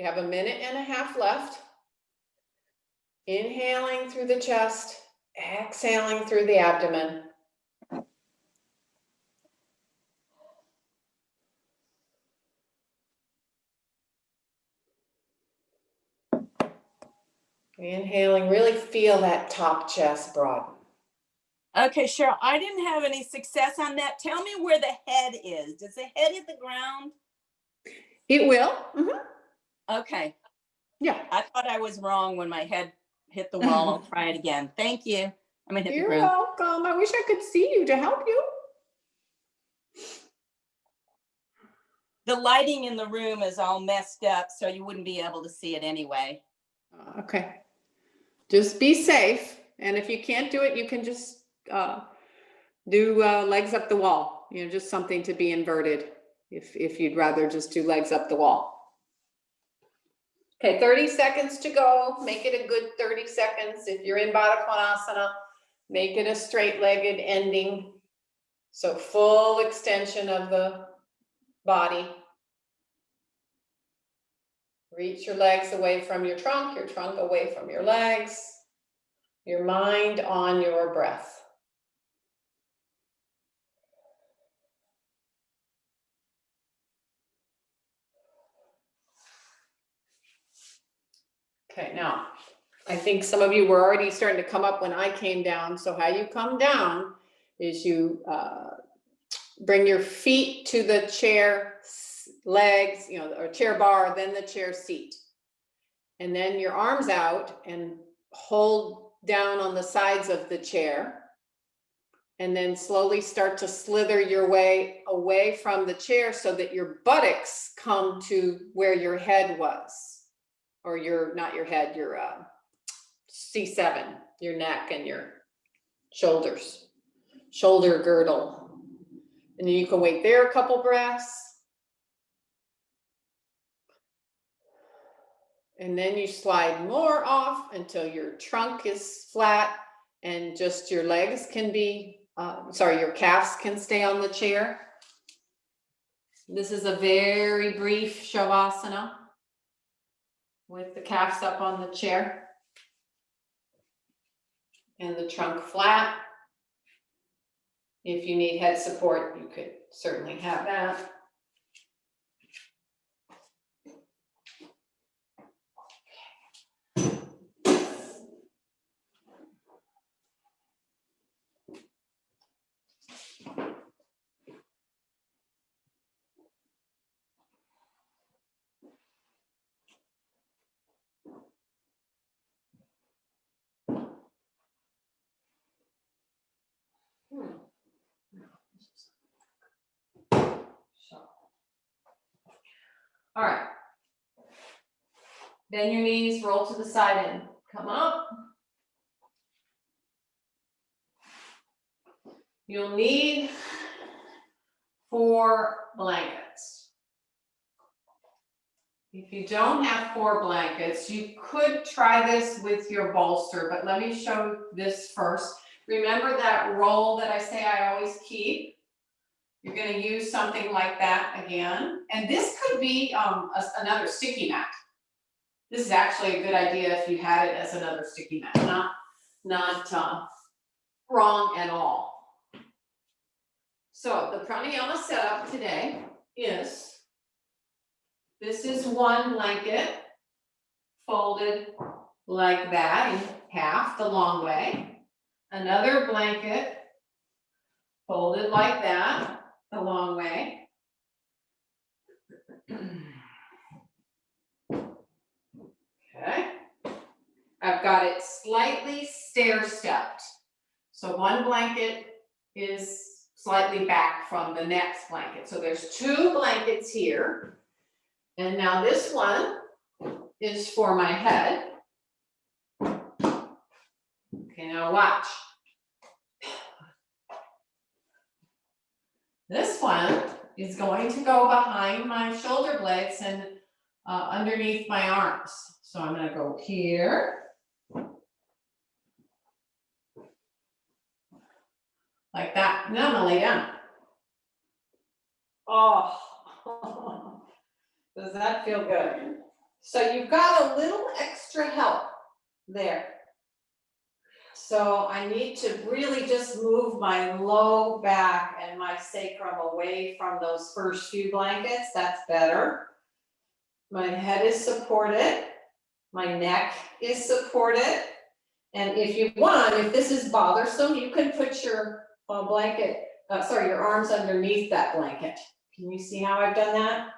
have 1.5 minutes left. Inhaling through the chest, exhaling through the abdomen. Inhaling, really feel that top chest broaden. Okay, Sheryl, I didn't have any success on that. Tell me where the head is. Does the head hit the ground? It will. Mm-hmm. Okay. Yeah. I thought I was wrong when my head hit the wall. I'll try it again. Thank you. I'm gonna hit the ground. You're welcome. welcome. I wish I could see you to help you. The lighting in the room is all messed up, so you wouldn't be able to see it anyway. Okay. Just be safe. And if you can't do it, you can just do legs up the wall. You know, just something to be inverted if you'd rather just do legs up the wall. Okay, 30 seconds to go. Make it a good 30 seconds. If you're in Baddha Konasana, make it a straight-legged ending. So full extension of the body. Reach your legs away from your trunk away from your legs. Your mind on your breath. Okay, now, I think some of you were already starting to come up when I came down. So how you come down is you bring your feet to the chair legs, you know, or chair bar, then the chair seat. And then your arms out and hold down on the sides of the chair. And then slowly start to slither your way away from the chair so that your buttocks come to where your head was. Or your, not your head, your C7, your neck and your shoulders, shoulder girdle. And then you can wait there a couple breaths. And then you slide more off until your trunk is flat and just your legs can be, your calves can stay on the chair. This is a very brief Shavasana with the calves up on the chair and the trunk flat. If you need head support, you could certainly have that. All right. Bend your knees, roll to the side and come up. You'll need 4 blankets. If you don't have 4 blankets, you could try this with your bolster, but let me show this first. Remember that roll that I say I always keep? You're going to use something like that again. And this could be another sticky mat. This is actually a good idea if you had it as another sticky mat, not wrong at all. So the pranayama setup today is, this is 1 blanket folded like that in half the long way. Another blanket folded like that the long way. Okay. I've got it slightly stair-stepped. So 1 blanket is slightly back from the next blanket. So there's 2 blankets here. And now this one is for my head. Okay, now watch. This one is going to go behind my shoulder blades and underneath my arms. So I'm going to go here. Like that. And I'm going to lay down. Oh, does that feel good? So you've got a little extra help there. So I need to really just move my low back and my sacrum away from those first few blankets. That's better. My head is supported. My neck is supported. And if you want, if this is bothersome, you can put your your arms underneath that blanket. Can you see how I've done that?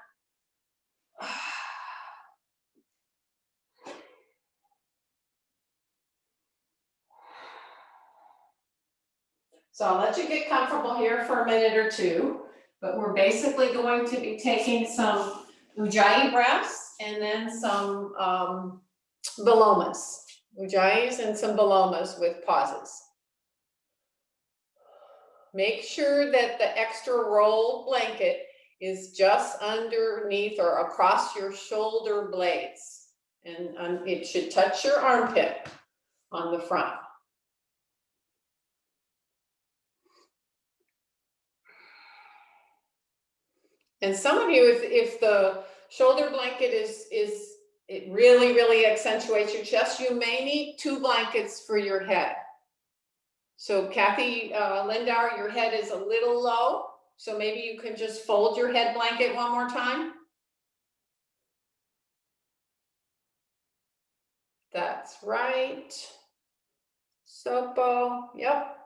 So I'll let you get comfortable here for a minute or two, but we're basically going to be taking some ujjayi breaths and then some vilomas. Ujjayis and some vilomas with pauses. Make sure that the extra rolled blanket is just underneath or across your shoulder blades. And it should touch your armpit on the front. And some of you, if the shoulder blanket it really, really accentuates your chest, you may need 2 blankets for your head. So Kathy Lindauer, your head is a little low, so maybe you can just fold your head blanket one more time. That's right. Sopo, yep.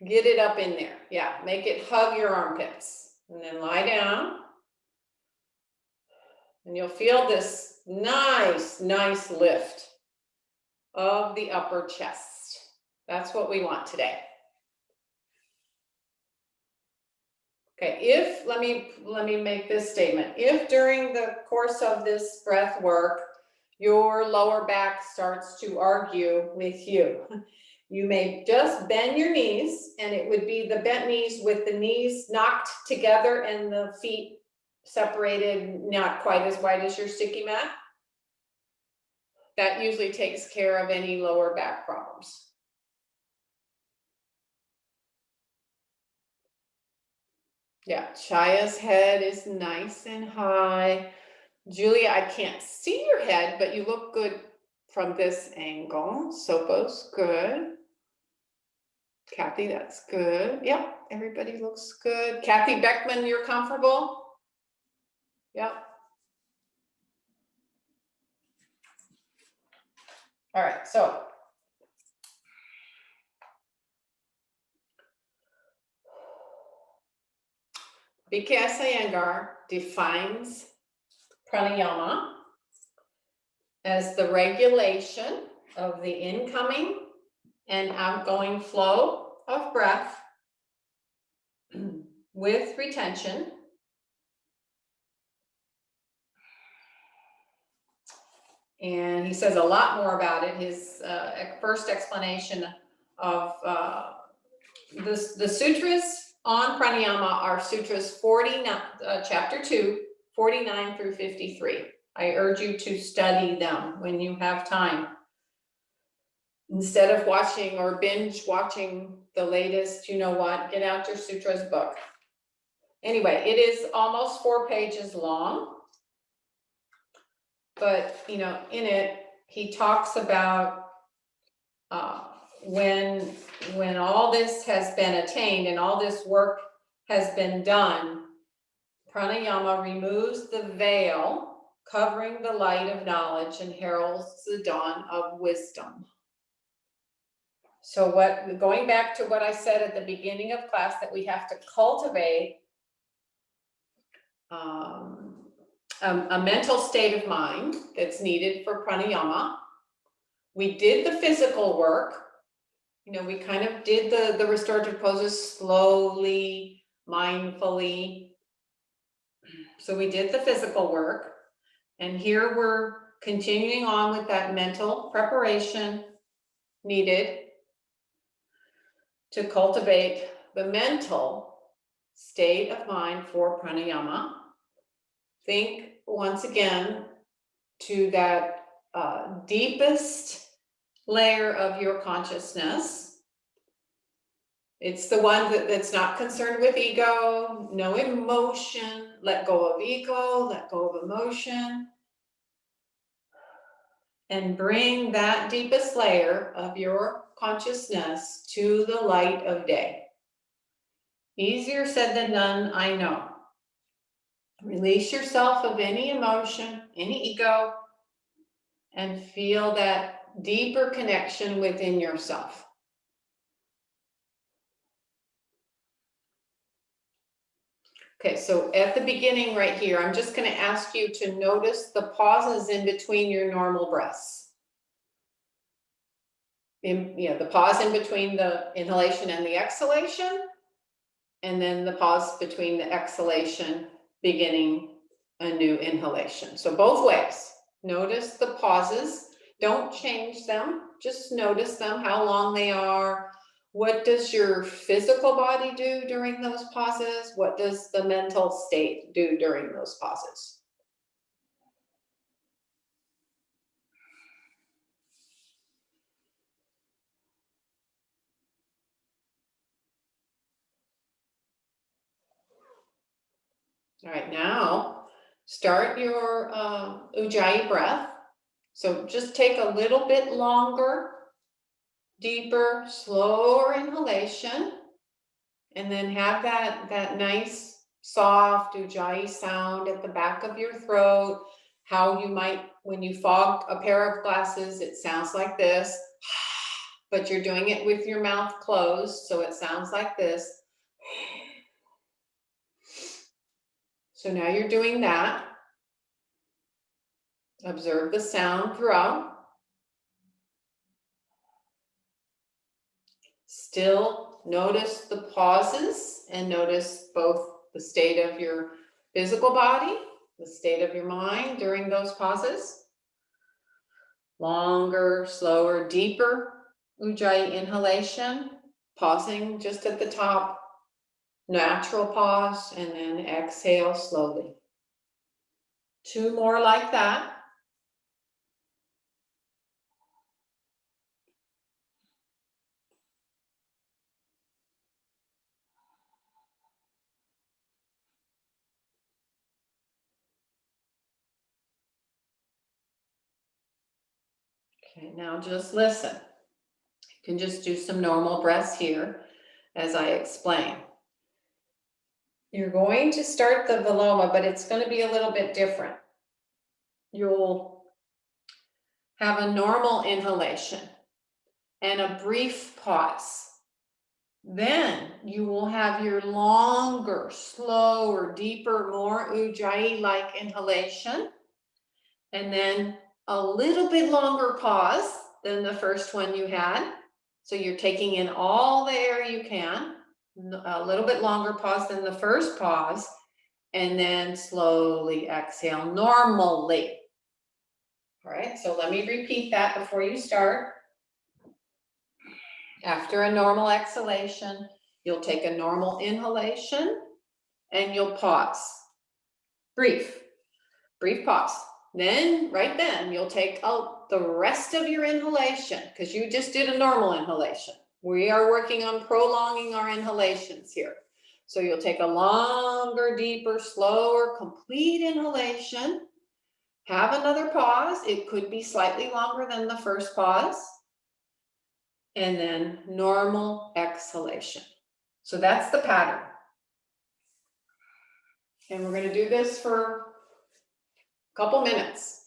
Get it up in there. Yeah, make it hug your armpits. And then lie down. And you'll feel this nice, nice lift of the upper chest. That's what we want today. Okay, let me make this statement. If during the course of this breath work, your lower back starts to argue with you, you may just bend your knees, and it would be the bent knees with the knees knocked together and the feet separated, not quite as wide as your sticky mat. That usually takes care of any lower back problems. Yeah, Chaya's head is nice and high. Julia, I can't see your head, but you look good from this angle. Sopo's good. Kathy, that's good. Yep, everybody looks good. Kathy Beckman, you're comfortable? Yep. All right, so Bksayengar defines pranayama as the regulation of the incoming and outgoing flow of breath with retention and he says a lot more about it. His first explanation of the sutras on pranayama are sutras 49, chapter 2, 49 through 53. I urge you to study them when you have time. Instead of watching or binge watching the latest, you know what, get out your sutras book. Anyway, it is almost 4 pages long, but you know, in it, he talks about when all this has been attained and all this work has been done, pranayama removes the veil covering the light of knowledge and heralds the dawn of wisdom. So going back to what I said at the beginning of class, that we have to cultivate a mental state of mind that's needed for pranayama. We did the physical work. You know, we kind of did the restorative poses slowly, mindfully. So we did the physical work. And here we're continuing on with that mental preparation needed to cultivate the mental state of mind for pranayama. Think once again to that deepest layer of your consciousness. It's the one that's not concerned with ego, no emotion. Let go of ego, let go of emotion. And bring that deepest layer of your consciousness to the light of day. Easier said than done, I know. Release yourself of any emotion, any ego, and feel that deeper connection within yourself. Okay, so at the beginning right here, I'm just going to ask you to notice the pauses in between your normal breaths. the pause in between the inhalation and the exhalation, and then the pause between the exhalation beginning a new inhalation. So both ways. Notice the pauses. Don't change them. Just notice them, how long they are. What does your physical body do during those pauses? What does the mental state do during those pauses? All right, now start your Ujjayi breath. So just take a little bit longer, deeper, slower inhalation, and then have that nice, soft Ujjayi sound at the back of your throat. How you might, when you fog a pair of glasses, it sounds like this, but you're doing it with your mouth closed, so it sounds like this. So now you're doing that. Observe the sound throughout. Still notice the pauses and notice both the state of your physical body, the state of your mind during those pauses. Longer, slower, deeper Ujjayi inhalation, pausing just at the top, natural pause, and then exhale slowly. 2 more like that. Okay, now just listen. You can just do some normal breaths here as I explain. You're going to start the viloma, but it's going to be a little bit different. You'll have a normal inhalation and a brief pause. Then you will have your longer, slower, deeper, more Ujjayi-like inhalation. And then a little bit longer pause than the first one you had. So you're taking in all the air you can. A little bit longer pause than the first pause. And then slowly exhale normally. All right, so let me repeat that before you start. After a normal exhalation, you'll take a normal inhalation and you'll pause. Brief pause. Then, right then, you'll take out the rest of your inhalation because you just did a normal inhalation. We are working on prolonging our inhalations here. So you'll take a longer, deeper, slower, complete inhalation. Have another pause. It could be slightly longer than the first pause. And then normal exhalation. So that's the pattern. And we're going to do this for a couple minutes.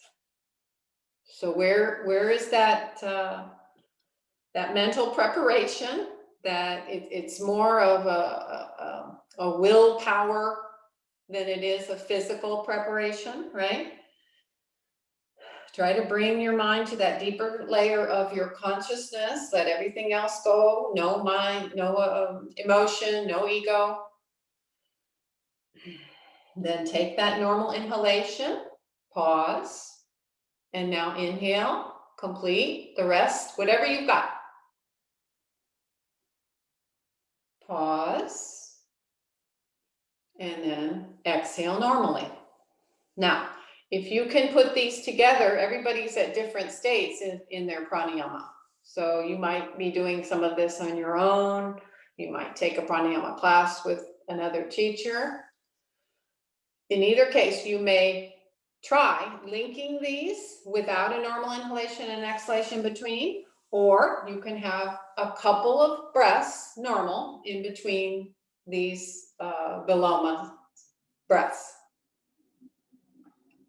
So where is that that mental preparation? That it's more of a willpower than it is a physical preparation, right? Try to bring your mind to that deeper layer of your consciousness. Let everything else go. No mind, no emotion, no ego. Then take that normal inhalation, pause, and now inhale, complete the rest, whatever you've got. Pause, and then exhale normally. Now, if you can put these together, everybody's at different states in their pranayama. So you might be doing some of this on your own. You might take a pranayama class with another teacher. In either case, you may try linking these without a normal inhalation and exhalation between, or you can have a couple of breaths normal in between these viloma breaths.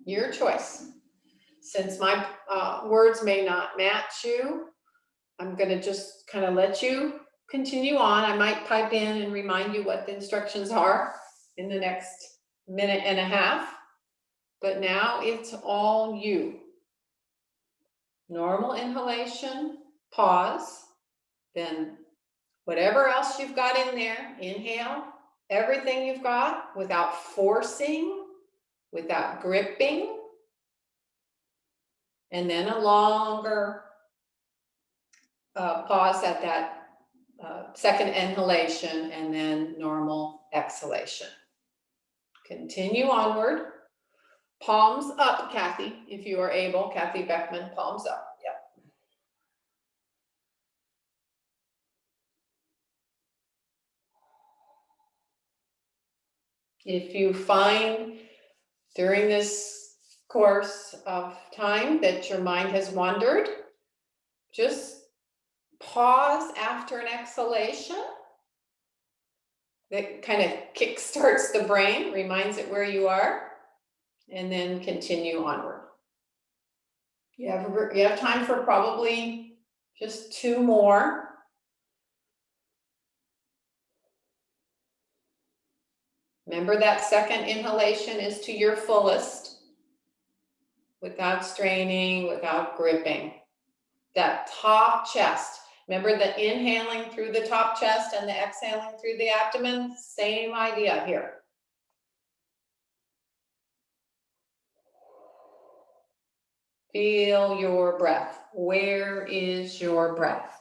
Your choice. Since my words may not match you, I'm going to just kind of let you continue on. I might pipe in and remind you what the instructions are in the next minute and a half, but now it's all you. Normal inhalation pause, then whatever else you've got in there, inhale everything you've got without forcing, without gripping, and then a longer pause at that second inhalation, and then normal exhalation. Continue onward. Palms up, Kathy, if you are able. Kathy Beckman, palms up. Yep. If you find during this course of time that your mind has wandered, just pause after an exhalation. That kind of kickstarts the brain, reminds it where you are, and then continue onward. You have time for probably just 2 more. Remember that second inhalation is to your fullest, without straining, without gripping. That top chest. Remember the inhaling through the top chest and the exhaling through the abdomen? Same idea here. Feel your breath. Where is your breath?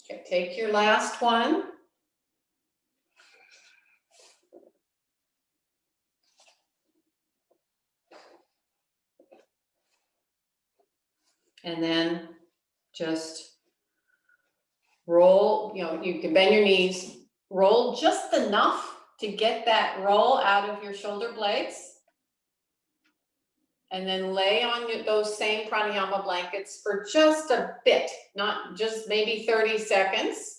Okay, take your last one. And then just roll, you can bend your knees, roll just enough to get that roll out of your shoulder blades. And then lay on those same pranayama blankets for just a bit, not just maybe 30 seconds.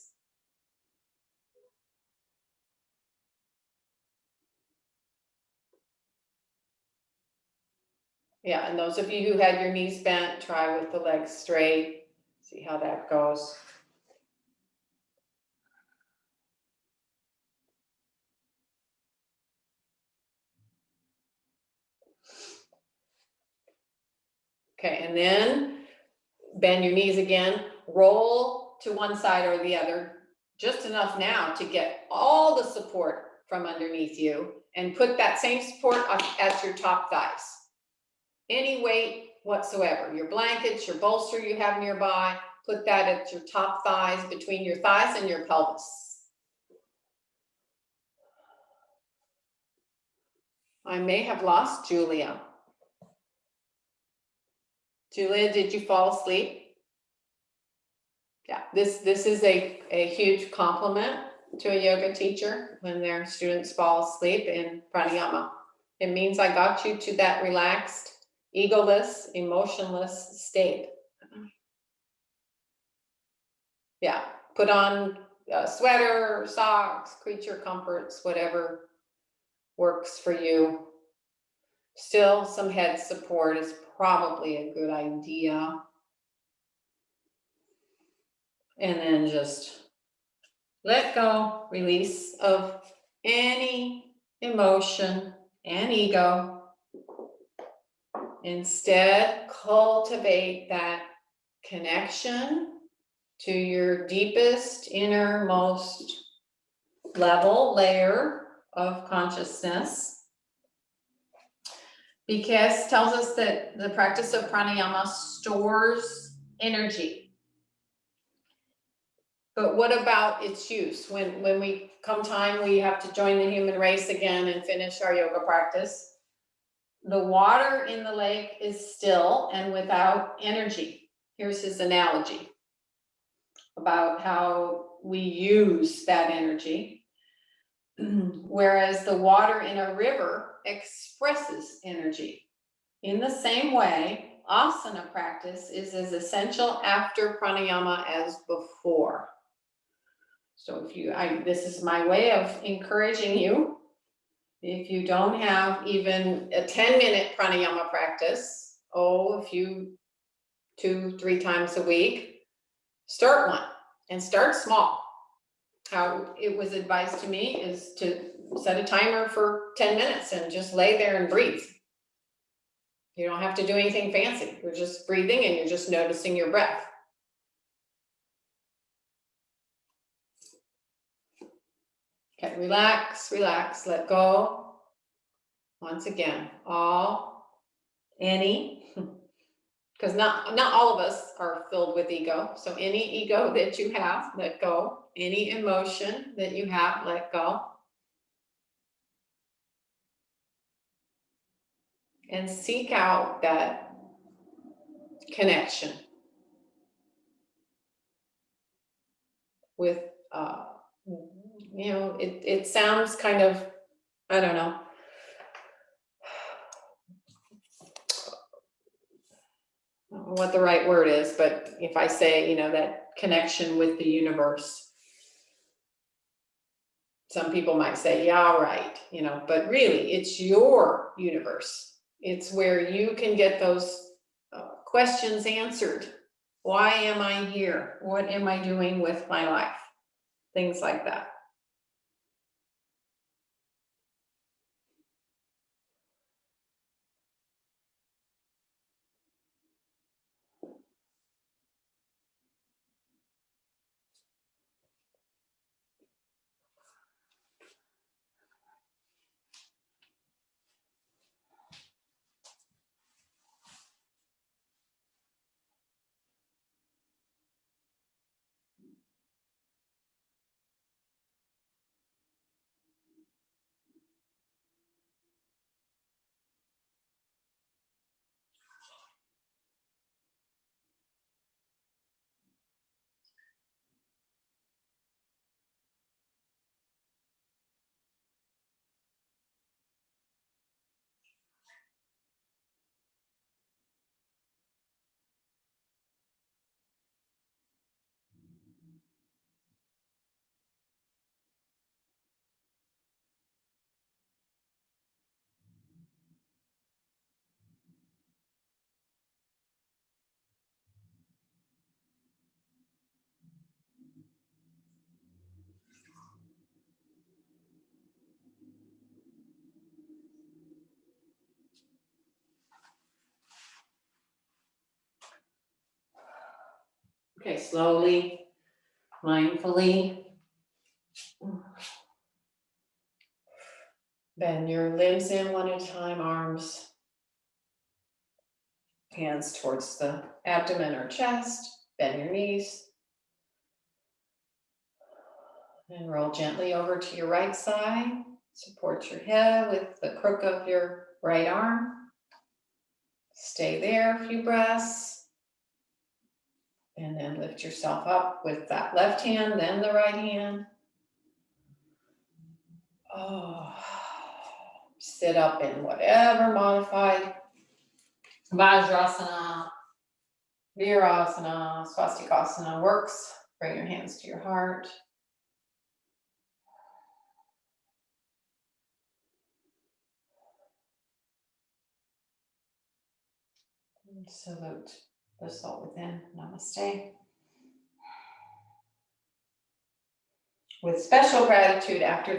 Yeah, and those of you who had your knees bent, try with the legs straight. See how that goes. Okay, and then bend your knees again, roll to one side or the other, just enough now to get all the support from underneath you, and put that same support at your top thighs. Any weight whatsoever, your blankets, your bolster you have nearby, put that at your top thighs, between your thighs and your pelvis. I may have lost Julia. Julia, did you fall asleep? Yeah, this is a huge compliment to a yoga teacher when their students fall asleep in pranayama. It means I got you to that relaxed, egoless, emotionless state. Yeah, put on a sweater, socks, creature comforts, whatever works for you. Still, some head support is probably a good idea. And then just let go, release of any emotion and ego. Instead, cultivate that connection to your deepest, innermost layer of consciousness. Because tells us that the practice of pranayama stores energy. But what about its use? When we come time, we have to join the human race again and finish our yoga practice. The water in the lake is still and without energy. Here's his analogy about how we use that energy. Whereas the water in a river expresses energy. In the same way, asana practice is as essential after pranayama as before. So this is my way of encouraging you. If you don't have even a 10-minute pranayama practice, a few 2-3 times a week, Start one and start small. How it was advised to me is to set a timer for 10 minutes and just lay there and breathe. You don't have to do anything fancy. You're just breathing and you're just noticing your breath. Okay, relax, relax, let go. Once again, any, because not all of us are filled with ego. So any ego that you have, let go. Any emotion that you have, let go. And seek out that connection with, it sounds kind of, I don't know, I don't know what the right word is, but if I say, that connection with the universe, some people might say, yeah, right, but really it's your universe. It's where you can get those questions answered. Why am I here? What am I doing with my life? Things like that. Okay, slowly, mindfully, bend your limbs in one at a time, arms, hands towards the abdomen or chest, bend your knees, and roll gently over to your right side. Support your head with the crook of your right arm. Stay there a few breaths. And then lift yourself up with that left hand, then the right hand. Sit up in whatever modified Vajrasana, Virasana, Swastikasana works. Bring your hands to your heart. And salute the soul within. Namaste. With special gratitude after